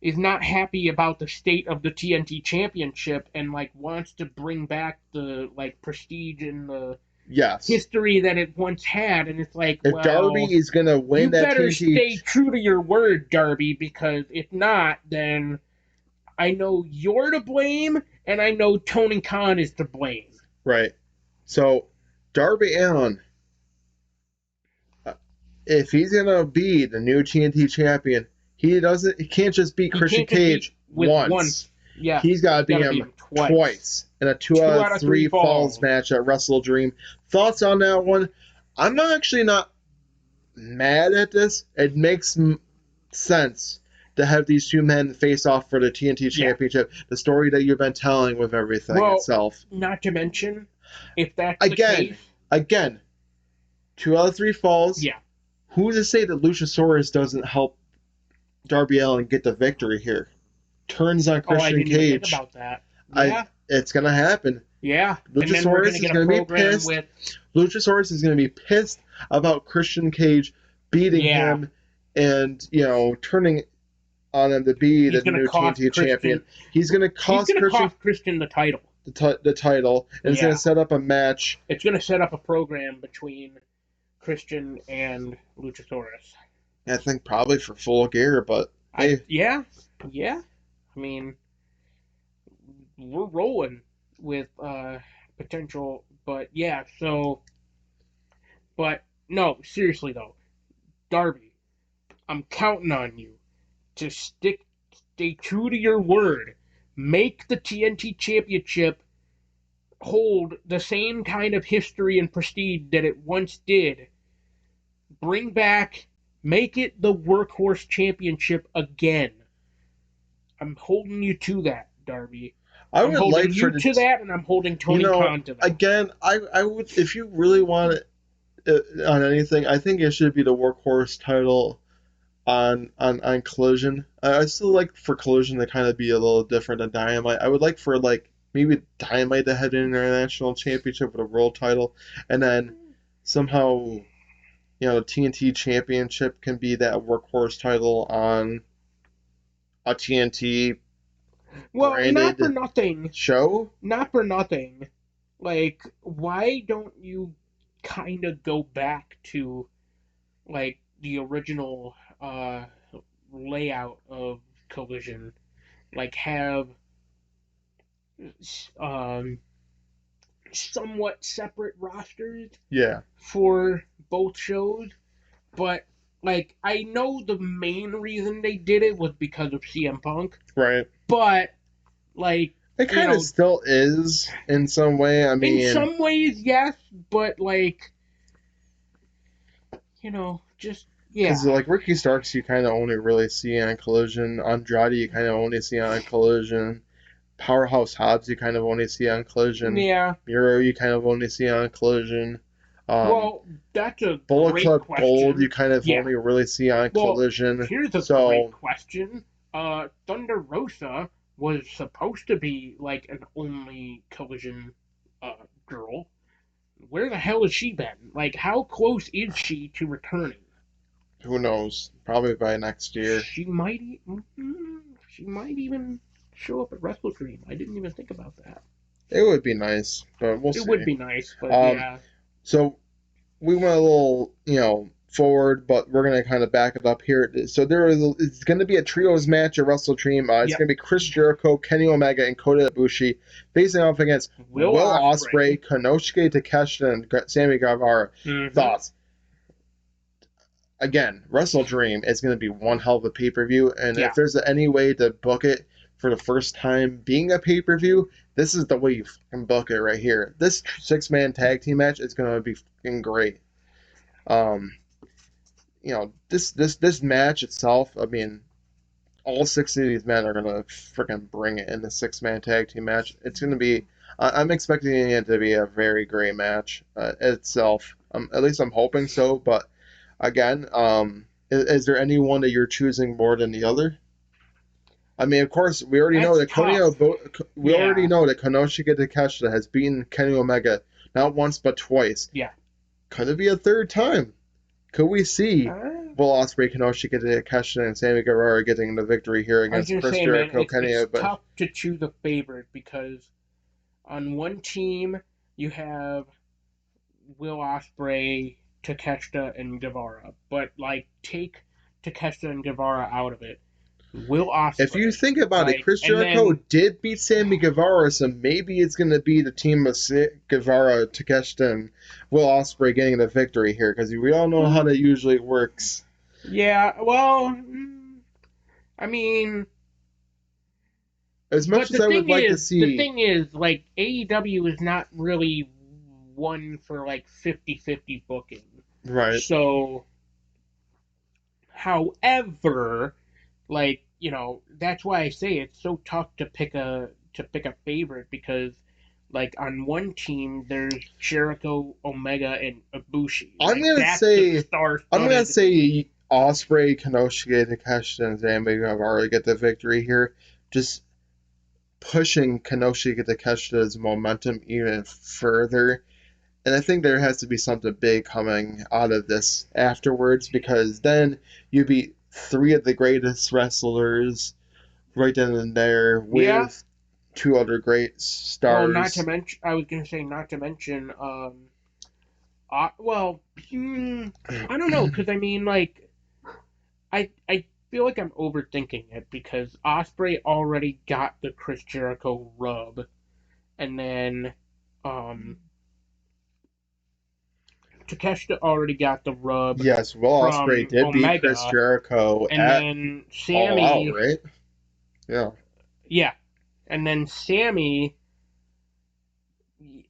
is not happy about the state of the TNT championship and, like, wants to bring back the, like, prestige and the Yes. history that it once had. And it's like, If Darby well, is going to you win that better TNT. stay true to your word, Darby, because if not, then I know you're to blame, and I know Tony Khan is to blame. Right. So, Darby Allin, uh, if he's going to be the new TNT champion, he can't just beat He Christian can't just beat Cage with once. once. Yeah, He's got to he's beat got to beat him him twice. twice in a two Two out of out of three three falls falls. match at Wrestle Dream. Thoughts on that one? I'm not actually not mad at this. It makes sense to have these two men face off for the TNT Yeah. Championship. The story that you've been telling with everything Well, itself. not to mention, if that's the Again, case, again, 2 out of 3 falls. yeah. Who's to say that Luchasaurus doesn't help Darby Allin get the victory here? Turns on Oh, I Christian didn't even think Cage. about that. Yeah. It's gonna happen. Yeah. And then we're Luchasaurus gonna is get a gonna be program pissed. with. Luchasaurus is gonna be pissed about Christian Cage beating Yeah. him and turning on him to be He's the gonna new cost TNT champion. Christian. He's gonna cost Christian the title. the title, and it's Yeah. gonna set up a match. It's gonna set up a program between Christian and Luchasaurus. I think probably for Full Gear, but hey, Yeah. I mean, we're rolling with potential, but yeah. So, but no, seriously though, Darby, I'm counting on you to stay true to your word. Make the TNT Championship hold the same kind of history and prestige that it once did. Bring back, make it the Workhorse Championship again. I'm holding you to that, Darby. I I'm would holding like you for to that, and I'm holding Tony Khan to that. again, I would, if you really want it on anything, I think it should be the Workhorse title on Collision. I still like for Collision to kind of be a little different than Dynamite. I would like for maybe Dynamite to have an international championship with a world title, and then somehow the TNT championship can be that Workhorse title on a TNT Well, not for branded nothing. show. Not for nothing. Like, why don't you kind of go back to like the original layout of Collision? Like, have um somewhat separate rosters Yeah, for both shows, but like I know the main reason they did it was because of CM Punk, right. but like It kind of still is in some way. I mean, in some ways yes, but like just yeah. because like Ricky Starks, you kind of only really see on Collision. Andrade, you kind of only see on Collision. Powerhouse Hobbs, you kind of only see on Collision. Yeah. Miro, you kind of only see on Collision. Well, that's a Bullet great Club question. Gold, you kind of only really see on Collision. Here's a great question. Thunder Rosa was supposed to be like an only Collision girl. Where the hell has she been? Like, how close is she to returning? Who knows? Probably by next year. She might even show up at Wrestle Dream. I didn't even think about that. It would be nice, but we'll see. It would be nice, but yeah. So we went a little, forward, but we're gonna kind of back it up here. So it's gonna be a trios match at Wrestle Dream. It's gonna be Chris Jericho, Kenny Omega, and Kota Ibushi facing off against Will Ospreay, Konosuke Takeshita, and Sammy Guevara. Mm-hmm. Thoughts? Again, Wrestle Dream is going to be one hell of a pay-per-view, and if there's any way to book it for the first time being a pay-per-view, this is the way you can book it right here. This 6-man tag team match is going to be fucking great. This match itself, I mean, all 6 of these men are going to freaking bring it in the 6-man tag team match. It's going to be, I'm expecting it to be a very great match itself. At least I'm hoping so, but again, is there anyone that you're choosing more than the other? I mean, of course, we already know that Konosuke Takeshita has beaten Kenny Omega not once but twice. Yeah. Could it be a third time? Could we see Will Ospreay, Konosuke Takeshita, and Sammy Guevara getting the victory here against Chris Jericho, Kenny Omega? It's tough to choose a favorite because on one team you have Will Ospreay, Takeshita, and Guevara, but like take Takeshita and Guevara out of it. Will Ospreay. If you think about it, Chris Jericho did beat Sammy Guevara, so maybe it's going to be the team of Guevara, Takeshita, and Will Ospreay getting the victory here, because we all know how that usually works. Yeah, well, I mean, As much But as I would like to the see, thing is, like AEW is not really one for like 50-50 booking. right? So, however, like that's why I say it's so tough to pick a favorite because like on one team there's Jericho, Omega, and Ibushi. I'm Like gonna that's the say, I'm gonna star-studded. say Osprey, Kanoshige, Takeshita, and Zambi have already get the victory here. Just pushing Kanoshige Takeshita's momentum even further. And I think there has to be something big coming out of this afterwards because then you beat three of the greatest wrestlers right then and there Yeah. with two other great Well, not to stars. mention, I was gonna say not to mention, well, I don't know, because I mean, like, I feel like I'm overthinking it because Osprey already got the Chris Jericho rub, and then, um, Takeshita already got the rub Yes, Will Ospreay from did beat Chris Omega, Jericho and at then All Out, Sammy, right? Yeah. yeah, and then Sammy,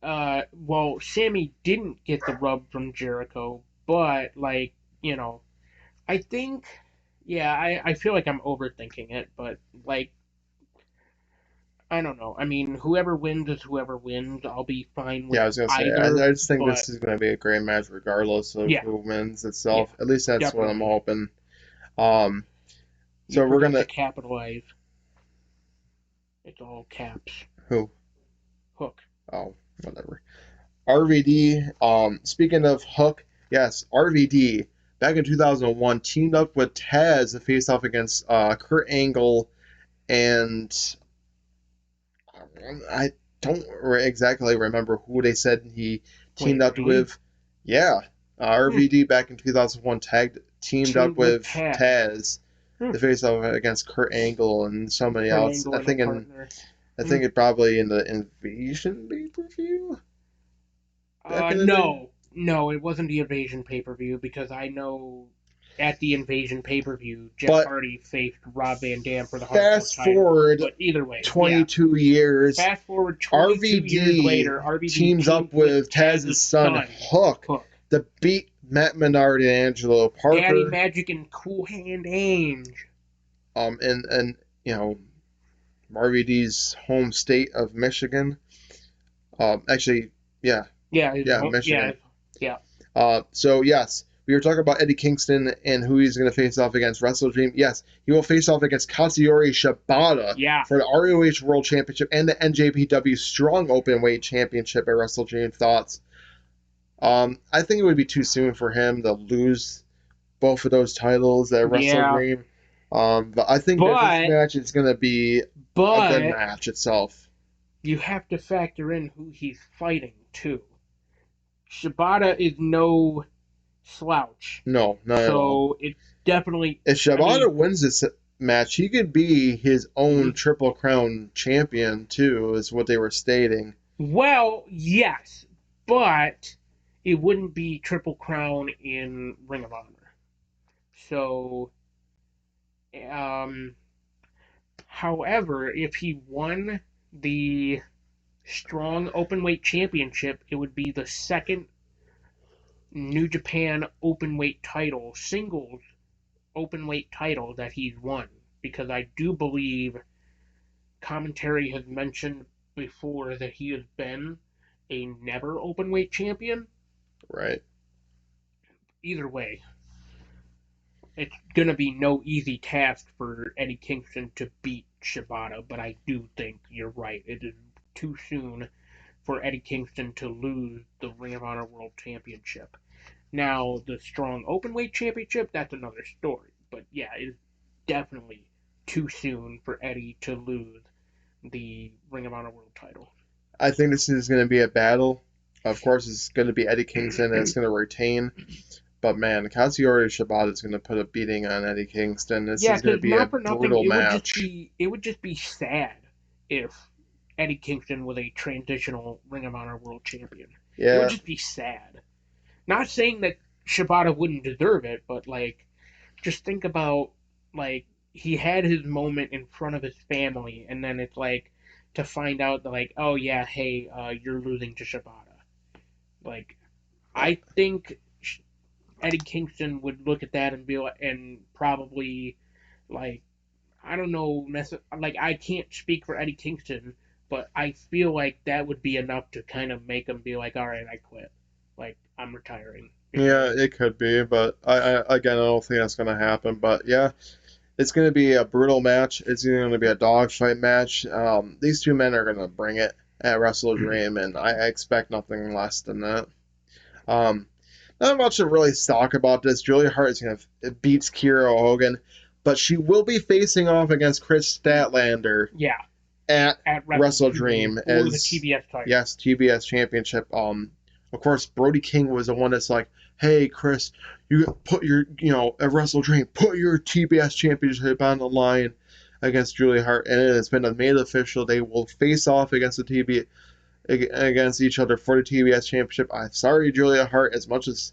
well, Sammy didn't get the rub from Jericho, but like, you know, I think, yeah, I feel like I'm overthinking it, but like, I don't know. I mean, whoever wins is whoever wins. I'll be fine with Yeah, I was gonna say, either, I just think but this is gonna be a great match regardless of yeah, who wins yeah, itself. At least that's what I'm definitely. hoping. Um, You so we're forgot gonna to capitalize. It's all caps. who? Hook. Oh, whatever. RVD. Speaking of Hook, yes, RVD back in 2001 teamed up with Taz to face off against Kurt Angle and I don't exactly remember who they said he teamed Wait, up really? with. Yeah, Hmm. RVD back in 2001 teamed up Teamed with with Taz. Taz Hmm. to face off against Kurt Angle and somebody Kurt else. Angle and a partner. I Hmm. think it probably in the Invasion pay per view back in the day. No, no, it wasn't the Invasion pay per view because I know at the Invasion pay per view, Jeff But Hardy faced Rob Van Dam for the hardcore fast title. forward But either way, yeah. 22 years, Fast forward 22 years RVD later, RVD teams up teams with with Taz's Taz's son son, Hook Hook. to beat Matt Menard and Angelo Daddy Parker. Magic and Cool Hand Ange. And you know RVD's home state of Michigan. Actually, yeah, Yeah, his yeah, home, yeah, Michigan. yeah, So yes, we were talking about Eddie Kingston and who he's going to face off against. Wrestle Dream. Yes, he will face off against Katsuyori Shibata yeah. for the ROH World Championship and the NJPW Strong Openweight Championship at Wrestle Dream. Thoughts? I think it would be too soon for him to lose both of those titles at Wrestle Yeah, Dream. But I think that this but match is going to be a good but match itself. you have to factor in who he's fighting too. Shibata is no slouch. No, not at all. So it's definitely, If I mean, Shibata wins this match, he could be his own Triple Crown champion too, is what they were stating. well, yes, but it wouldn't be Triple Crown in Ring of Honor. So, um, however, if he won the Strong Openweight Championship, it would be the second New Japan Openweight title, singles Openweight title that he's won. Because I do believe commentary has mentioned before that he has been a never openweight champion. Right. Either way, it's going to be no easy task for Eddie Kingston to beat Shibata, but I do think you're right. It is too soon for Eddie Kingston to lose the Ring of Honor World Championship. Now, the Strong Openweight Championship, that's another story. But yeah, it is definitely too soon for Eddie to lose the Ring of Honor World title. I think this is going to be a battle. Of course, it's going to be Eddie Kingston and it's going to retain. But man, Katsuyori Shibata is going to put a beating on Eddie Kingston. This Yeah, is going to because be a not for nothing, brutal match. it would just be sad if Eddie Kingston was a transitional Ring of Honor World Champion. It would Yeah, just be sad. Not saying that Shibata wouldn't deserve it, but like, just think about like he had his moment in front of his family, and then it's like to find out that like, oh yeah, hey, you're losing to Shibata. Like, I think Eddie Kingston would look at that and be like, and probably like, I don't know, like I can't speak for Eddie Kingston, but I feel like that would be enough to kind of make him be like, all right, I quit, like I'm retiring Yeah, because it could be, but again, I don't think that's going to happen. But yeah, it's going to be a brutal match. It's going to be a dogfight match. These two men are going to bring it at Wrestle Dream, and I expect nothing less than that. Um, Not much to really talk about this. Julia Hart is going to beats Kira Hogan, but she will be facing off against Chris Statlander yeah, at at Wrestle Wrestle Dream Dream for the as TBS title. yes, TBS Championship. Of course, Brody King was the one that's like, "Hey, Chris, you put your, at Wrestle Dream, put your TBS Championship on the line against Julia Hart," and it has been made official. They will face off against the TBS against each other for the TBS Championship. I'm sorry, Julia Hart, as much as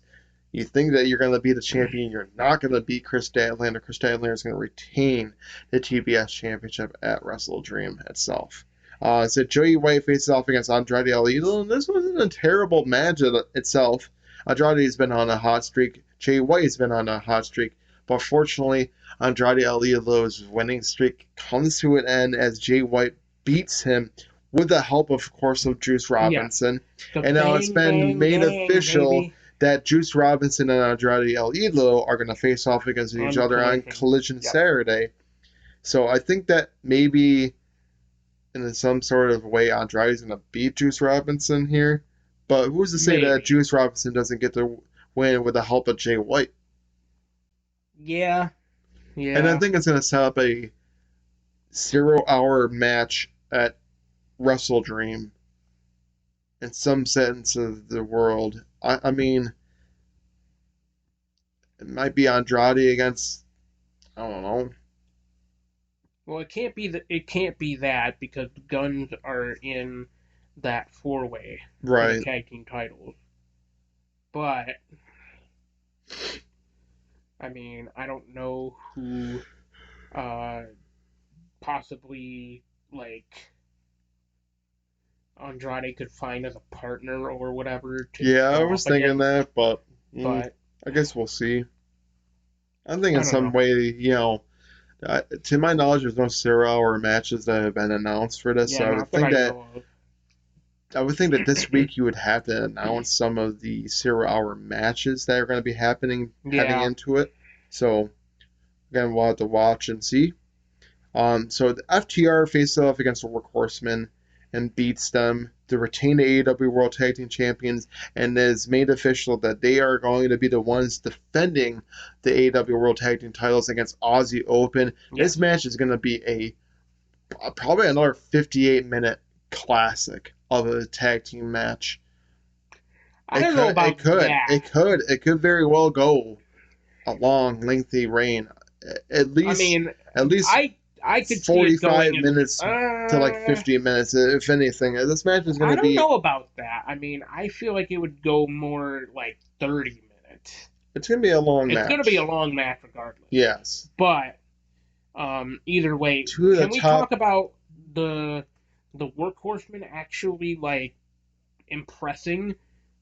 you think that you're going to be the champion, you're not going to beat Chris Statlander. Chris Statlander is going to retain the TBS Championship at Wrestle Dream itself. So Joey White faces off against Andrade El Idolo, and this wasn't a terrible match itself. Andrade has been on a hot streak. Jay White has been on a hot streak. But fortunately, Andrade El Idolo's winning streak comes to an end as Jay White beats him with the help, of course, of Juice Yeah, Robinson. the And now it's bang been bang made bang, official baby, that Juice Robinson and Andrade El Idolo are going to face off against each on other on Collision. Collision Yep. Saturday. So I think that maybe in some sort of way Andrade's going to beat Juice Robinson here. But who's to say that Maybe. Juice Robinson doesn't get to win with the help of Jay White? Yeah, And I yeah. think it's going to set up a 0 hour match at Wrestle Dream in some sense of the world. I mean, it might be Andrade against, I don't know. Well, it can't be that because the Guns are in that four way for the Right. tag team titles. But I mean, I don't know who uh possibly like Andrade could find as a partner or whatever to Yeah, I go was up thinking against. that, but But I guess we'll see. I think in I don't some know. way, to my knowledge, there's no 0 hour matches that have been announced for this. Yeah, So not that I know of. I would think that this week you would have to announce some of the 0 hour matches that are going to be happening heading Yeah, into it. So again, we'll have to watch and see. So the FTR faces off against the Workhorsemen and beats them to retain the AEW World Tag Team Champions, and is made official that they are going to be the ones defending the AEW World Tag Team titles against Aussie Open. This yes. match is going to be probably another 58-minute classic of a tag team match. I don't know about that. It could very well go a long, lengthy reign. At I least, mean, at least I could see it 45 going as minutes to like 50 minutes, if anything. This match is going I to don't be, know about that. I mean, I feel like it would go more like 30 minutes. it's going to be a long It's going to be a match. long match regardless. Yes. But either way, Two of the can we talk top, about the workhorsemen actually like impressing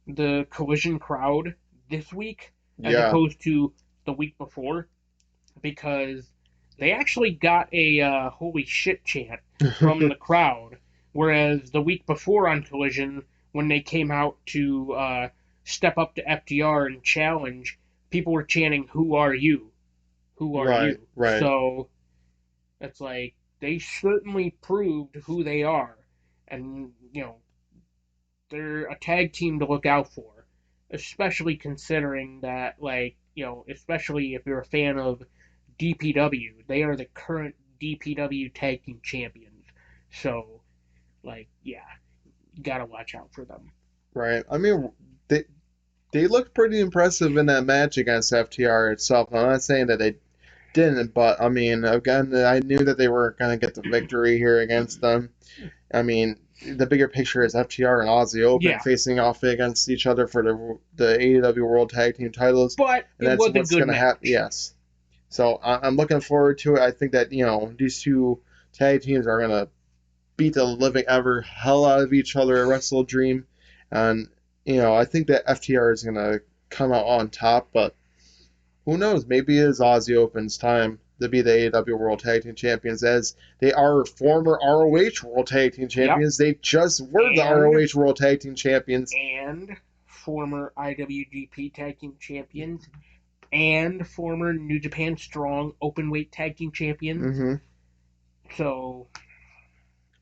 the collision crowd this week as yeah. opposed to the week before? Because they actually got a holy shit chant from the crowd, whereas the week before on Collision, when they came out to step up to FTR and challenge, people were chanting, "Who are you? Who are Right, you?" right. So it's like they certainly proved who they are, and they're a tag team to look out for, especially considering that, like, especially if you're a fan of DPW, they are the current DPW tag team champions. So, like, yeah, you gotta watch out for them. Right. I mean, they looked pretty impressive in that match against FTR itself. I'm not saying that they didn't, but I mean, again, I knew that they were going to get the victory here against them. I mean, the bigger picture is FTR and Aussie Open Yeah, facing off against each other for the AEW World Tag Team titles, but and it that's was a what's good going to happen. match. Yes. So I'm looking forward to it. I think that these two tag teams are gonna beat the living ever hell out of each other at Wrestle Dream, and I think that FTR is gonna come out on top. But who knows? Maybe it is Aussie Open's time to be the AEW World Tag Team Champions, as they are former ROH World Tag Team Yep. Champions. They just were the And ROH World Tag Team Champions. and former IWGP Tag Team Champions and former New Japan Strong Openweight Tag Team Champions. Mm-hmm. So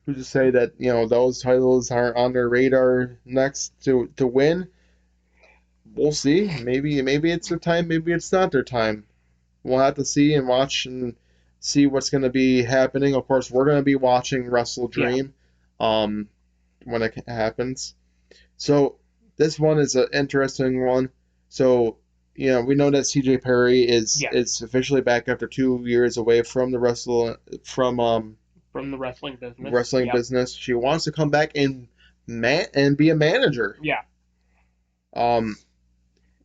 Who's to say that those titles aren't on their radar next to win? We'll see. Maybe it's their time. Maybe it's not their time. We'll have to see and watch and see what's going to be happening. Of course, we're going to be watching Wrestle Dream, when it happens. So this one is an interesting one. So we know that CJ Perry is officially back after 2 years away from the from the wrestling business. Business. She wants to come back and be a manager. Yeah.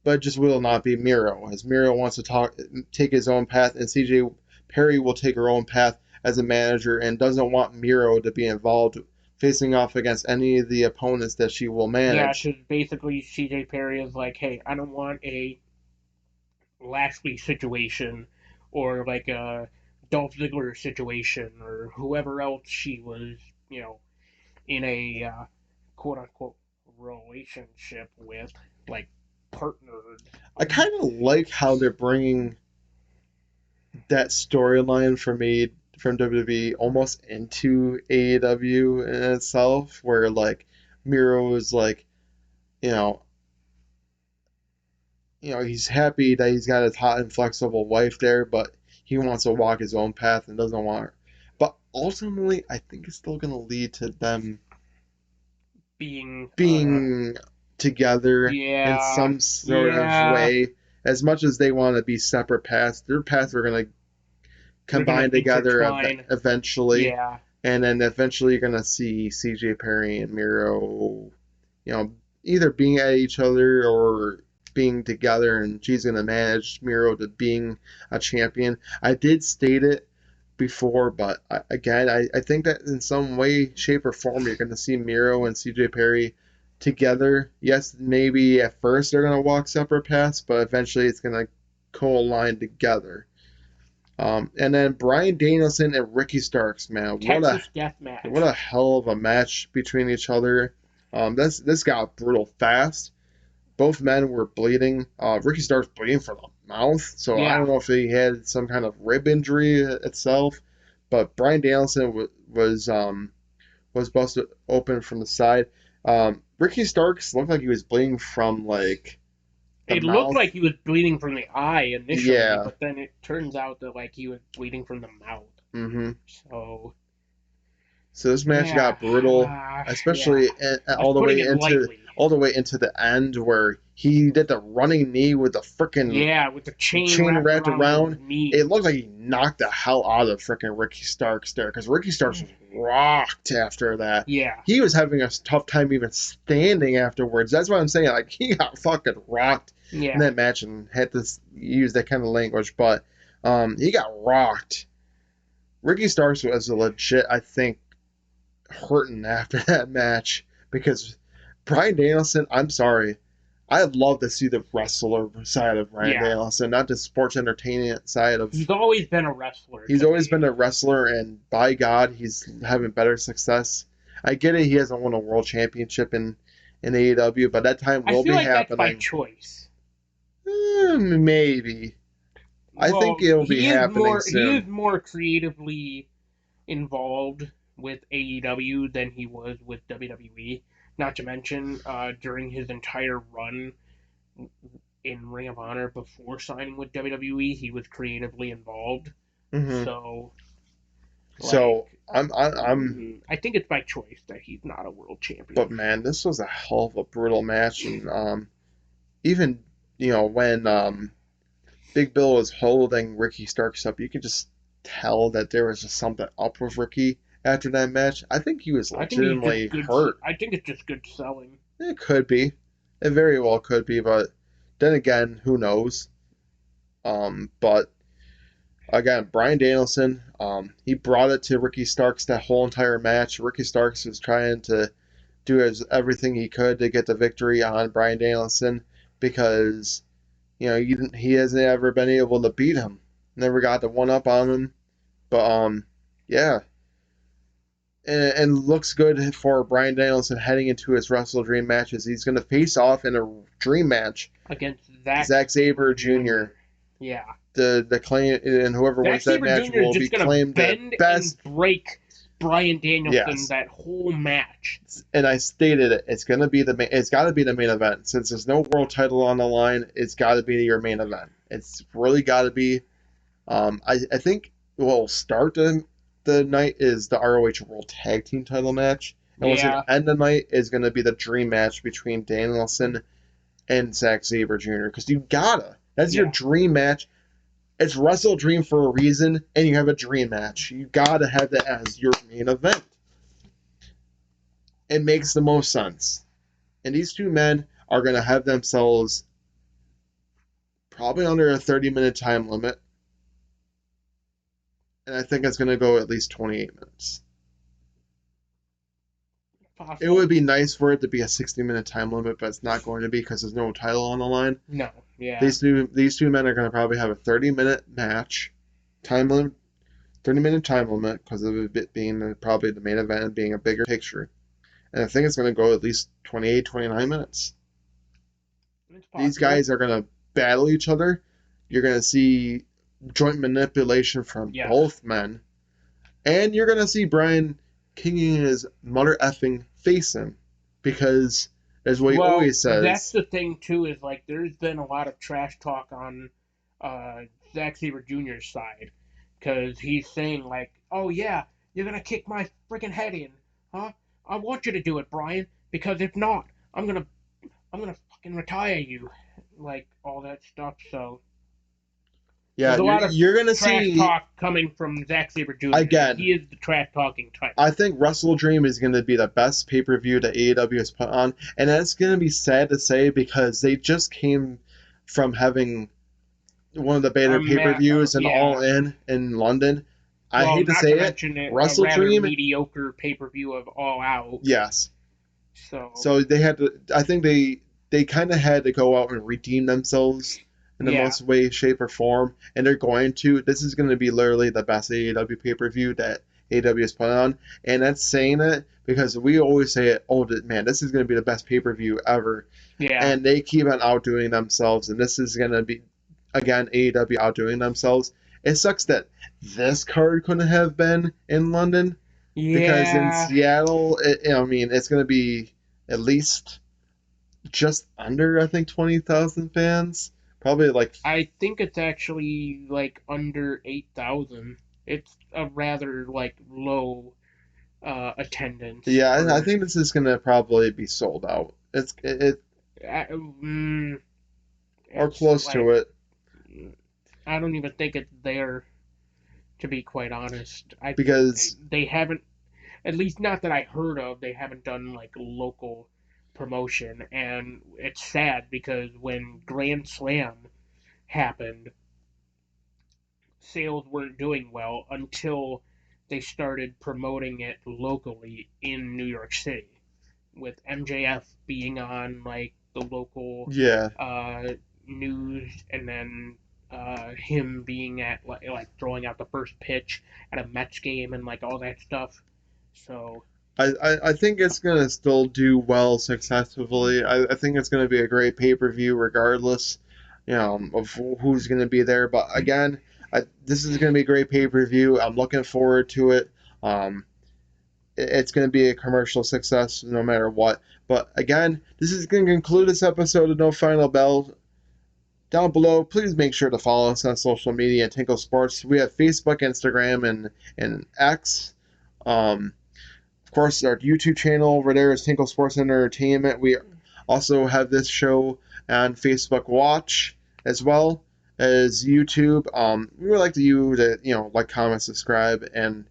But just will not be Miro, as Miro wants to take his own path, and CJ Perry will take her own path as a manager and doesn't want Miro to be involved facing off against any of the opponents that she will manage. Yeah, because basically CJ Perry is like, hey, I don't want a Lashley situation or like a Dolph Ziggler situation or whoever else she was, in a quote unquote relationship with, like partnered. I kind of like how they're bringing that storyline from WWE almost into AEW in itself, where like Miro is like, he's happy that he's got his hot and flexible wife there, but he wants to walk his own path and doesn't want her. But ultimately, I think it's still going to lead to them being together in some sort of way. As much as they want to be separate paths, their paths are going to combine together eventually. Yeah. And then eventually you're going to see CJ Perry and Miro, either being at each other or being together, and she's going to manage Miro to being a champion. I did state it before, but I think that in some way, shape, or form, you're going to see Miro and CJ Perry together. Yes, maybe at first they're going to walk separate paths, but eventually it's going to co-align together. And then Bryan Danielson and Ricky Starks, man, Texas Death Match. What a hell of a match between each other. This got brutal fast. Both men were bleeding. Ricky Starks bleeding from the mouth, so I don't know if he had some kind of rib injury itself. But Bryan Danielson was busted open from the side. Ricky Starks looked like he was bleeding from like. It looked like he was bleeding from the eye initially, but then it turns out that like he was bleeding from the mouth. Mm-hmm. So this match got brutal, especially all the way into the end, where he did the running knee with the freaking with the chain wrapped around. It looked like he knocked the hell out of freaking Ricky Starks there, because Ricky Starks was rocked after that. Yeah, he was having a tough time even standing afterwards. That's what I'm saying. Like, he got fucking rocked in that match, and had to use that kind of language, but he got rocked. Ricky Starks was legit, I think, hurting after that match, because Bryan Danielson, I'm sorry, I'd love to see the wrestler side of Bryan Danielson, not the sports entertainment side of. He's always been a wrestler. He's always been a wrestler, and by God, he's having better success. I get it, he hasn't won a world championship in AEW, but that time will be happening. I feel like that's by choice. Maybe. I think it'll be happening soon. He is more creatively involved with AEW than he was with WWE. Not to mention, during his entire run in Ring of Honor before signing with WWE, he was creatively involved. Mm-hmm. So I think it's by choice that he's not a world champion. But man, this was a hell of a brutal match, and even when Big Bill was holding Ricky Starks up, you could just tell that there was just something up with Ricky after that match. I think he was legitimately hurt. I think it's just good selling. It could be. It very well could be, but then again, who knows? But Again, Bryan Danielson, he brought it to Ricky Starks that whole entire match. Ricky Starks was trying to do everything he could to get the victory on Bryan Danielson because he hasn't ever been able to beat him. Never got the one up on him. But yeah, and looks good for Bryan Danielson heading into his Wrestle Dream matches. He's going to face off in a dream match against Zack Sabre Jr. Jr. Yeah. The claim, and whoever Zack wins that Sabre match Jr. is will be just gonna claimed the bend best. and break Bryan Danielson Yes, that whole match. and I stated it. It's gonna be it's got to be the main event since there's no world title on the line. It's got to be your main event. It's really got to be. I think what will start the night is the ROH World Tag Team Title match, and what's Yeah. gonna end the night is gonna be the dream match between Danielson and Zack Sabre Jr. Because you gotta. That's your dream match. It's Wrestle Dream for a reason, and you have a dream match. You gotta have that as your main event. It makes the most sense. And these two men are gonna have themselves probably under a 30-minute time limit. And I think it's gonna go at least 28 minutes. Possible. It would be nice for it to be a 60-minute time limit, but it's not going to be because there's no title on the line. No, yeah. These two men are going to probably have a 30-minute match, time limit, 30-minute time limit because of it being probably the main event and being a bigger picture. And I think it's going to go at least 28, 29 minutes. These guys are going to battle each other. You're going to see joint manipulation from both men. And you're going to see Bryan kicking his mother effing face in because, as what he always says. That's the thing, too, is like there's been a lot of trash talk on Zack Sabre Jr.'s side because he's saying, like, oh, yeah, you're going to kick my freaking head in, huh? I want you to do it, Bryan, because if not, I'm gonna fucking retire you, like all that stuff. So yeah, there's a lot of you're gonna trash see talk coming from Zack Sabre Jr. Again. He is the trash talking type. I think Wrestle Dream is going to be the best pay per view that AEW has put on, and that's going to be sad to say because they just came from having one of the better pay per views and All In London. I hate to say it, Wrestle Dream mediocre pay per view of All Out. Yes. So they had to. I think they kind of had to go out and redeem themselves in the most way, shape, or form, and they're going to. This is going to be literally the best AEW pay per view that AEW has put on, and that's saying it because we always say it. Oh man, this is going to be the best pay per view ever. Yeah. And they keep on outdoing themselves, and this is going to be again AEW outdoing themselves. It sucks that this card couldn't have been in London. Yeah. Because in Seattle, it's going to be at least just under, I think, 20,000 fans. Probably like. I think it's actually like under 8,000. It's a rather like low attendance. Yeah, I think this is going to probably be sold out. Or close to it. I don't even think it's there, to be quite honest. Because they haven't, at least not that I heard of, they haven't done like local promotion, and it's sad because when Grand Slam happened, sales weren't doing well until they started promoting it locally in New York City, with MJF being on like the local news, and then him being at like throwing out the first pitch at a Mets game and like all that stuff. So I think it's gonna still do well successfully. I think it's gonna be a great pay per view regardless, of who's gonna be there. But again, this is gonna be a great pay per view. I'm looking forward to it. It's gonna be a commercial success no matter what. But again, this is gonna conclude this episode of No Final Bell. Down below, please make sure to follow us on social media at Tinkle Sports. We have Facebook, Instagram, and X. Of course, our YouTube channel over there is Tinkle Sports Entertainment. We also have this show on Facebook Watch as well as YouTube. We would like you to, like, comment, subscribe, and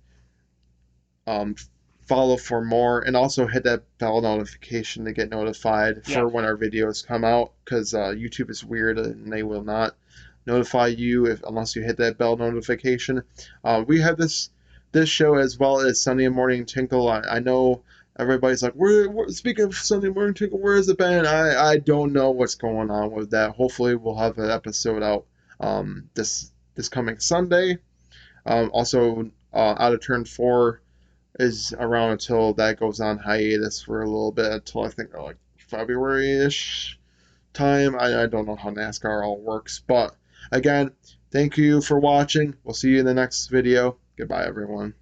follow for more, and also hit that bell notification to get notified for when our videos come out, because YouTube is weird and they will not. notify you if unless you hit that bell notification. We have this show as well as Sunday Morning Tinkle. I know everybody's like, speaking of Sunday Morning Tinkle, where has it been? I don't know what's going on with that. Hopefully, we'll have an episode out this coming Sunday. Also, Out of Turn 4 is around until that goes on hiatus for a little bit until I think like February ish time. I don't know how NASCAR all works, but again, thank you for watching. We'll see you in the next video. Goodbye, everyone.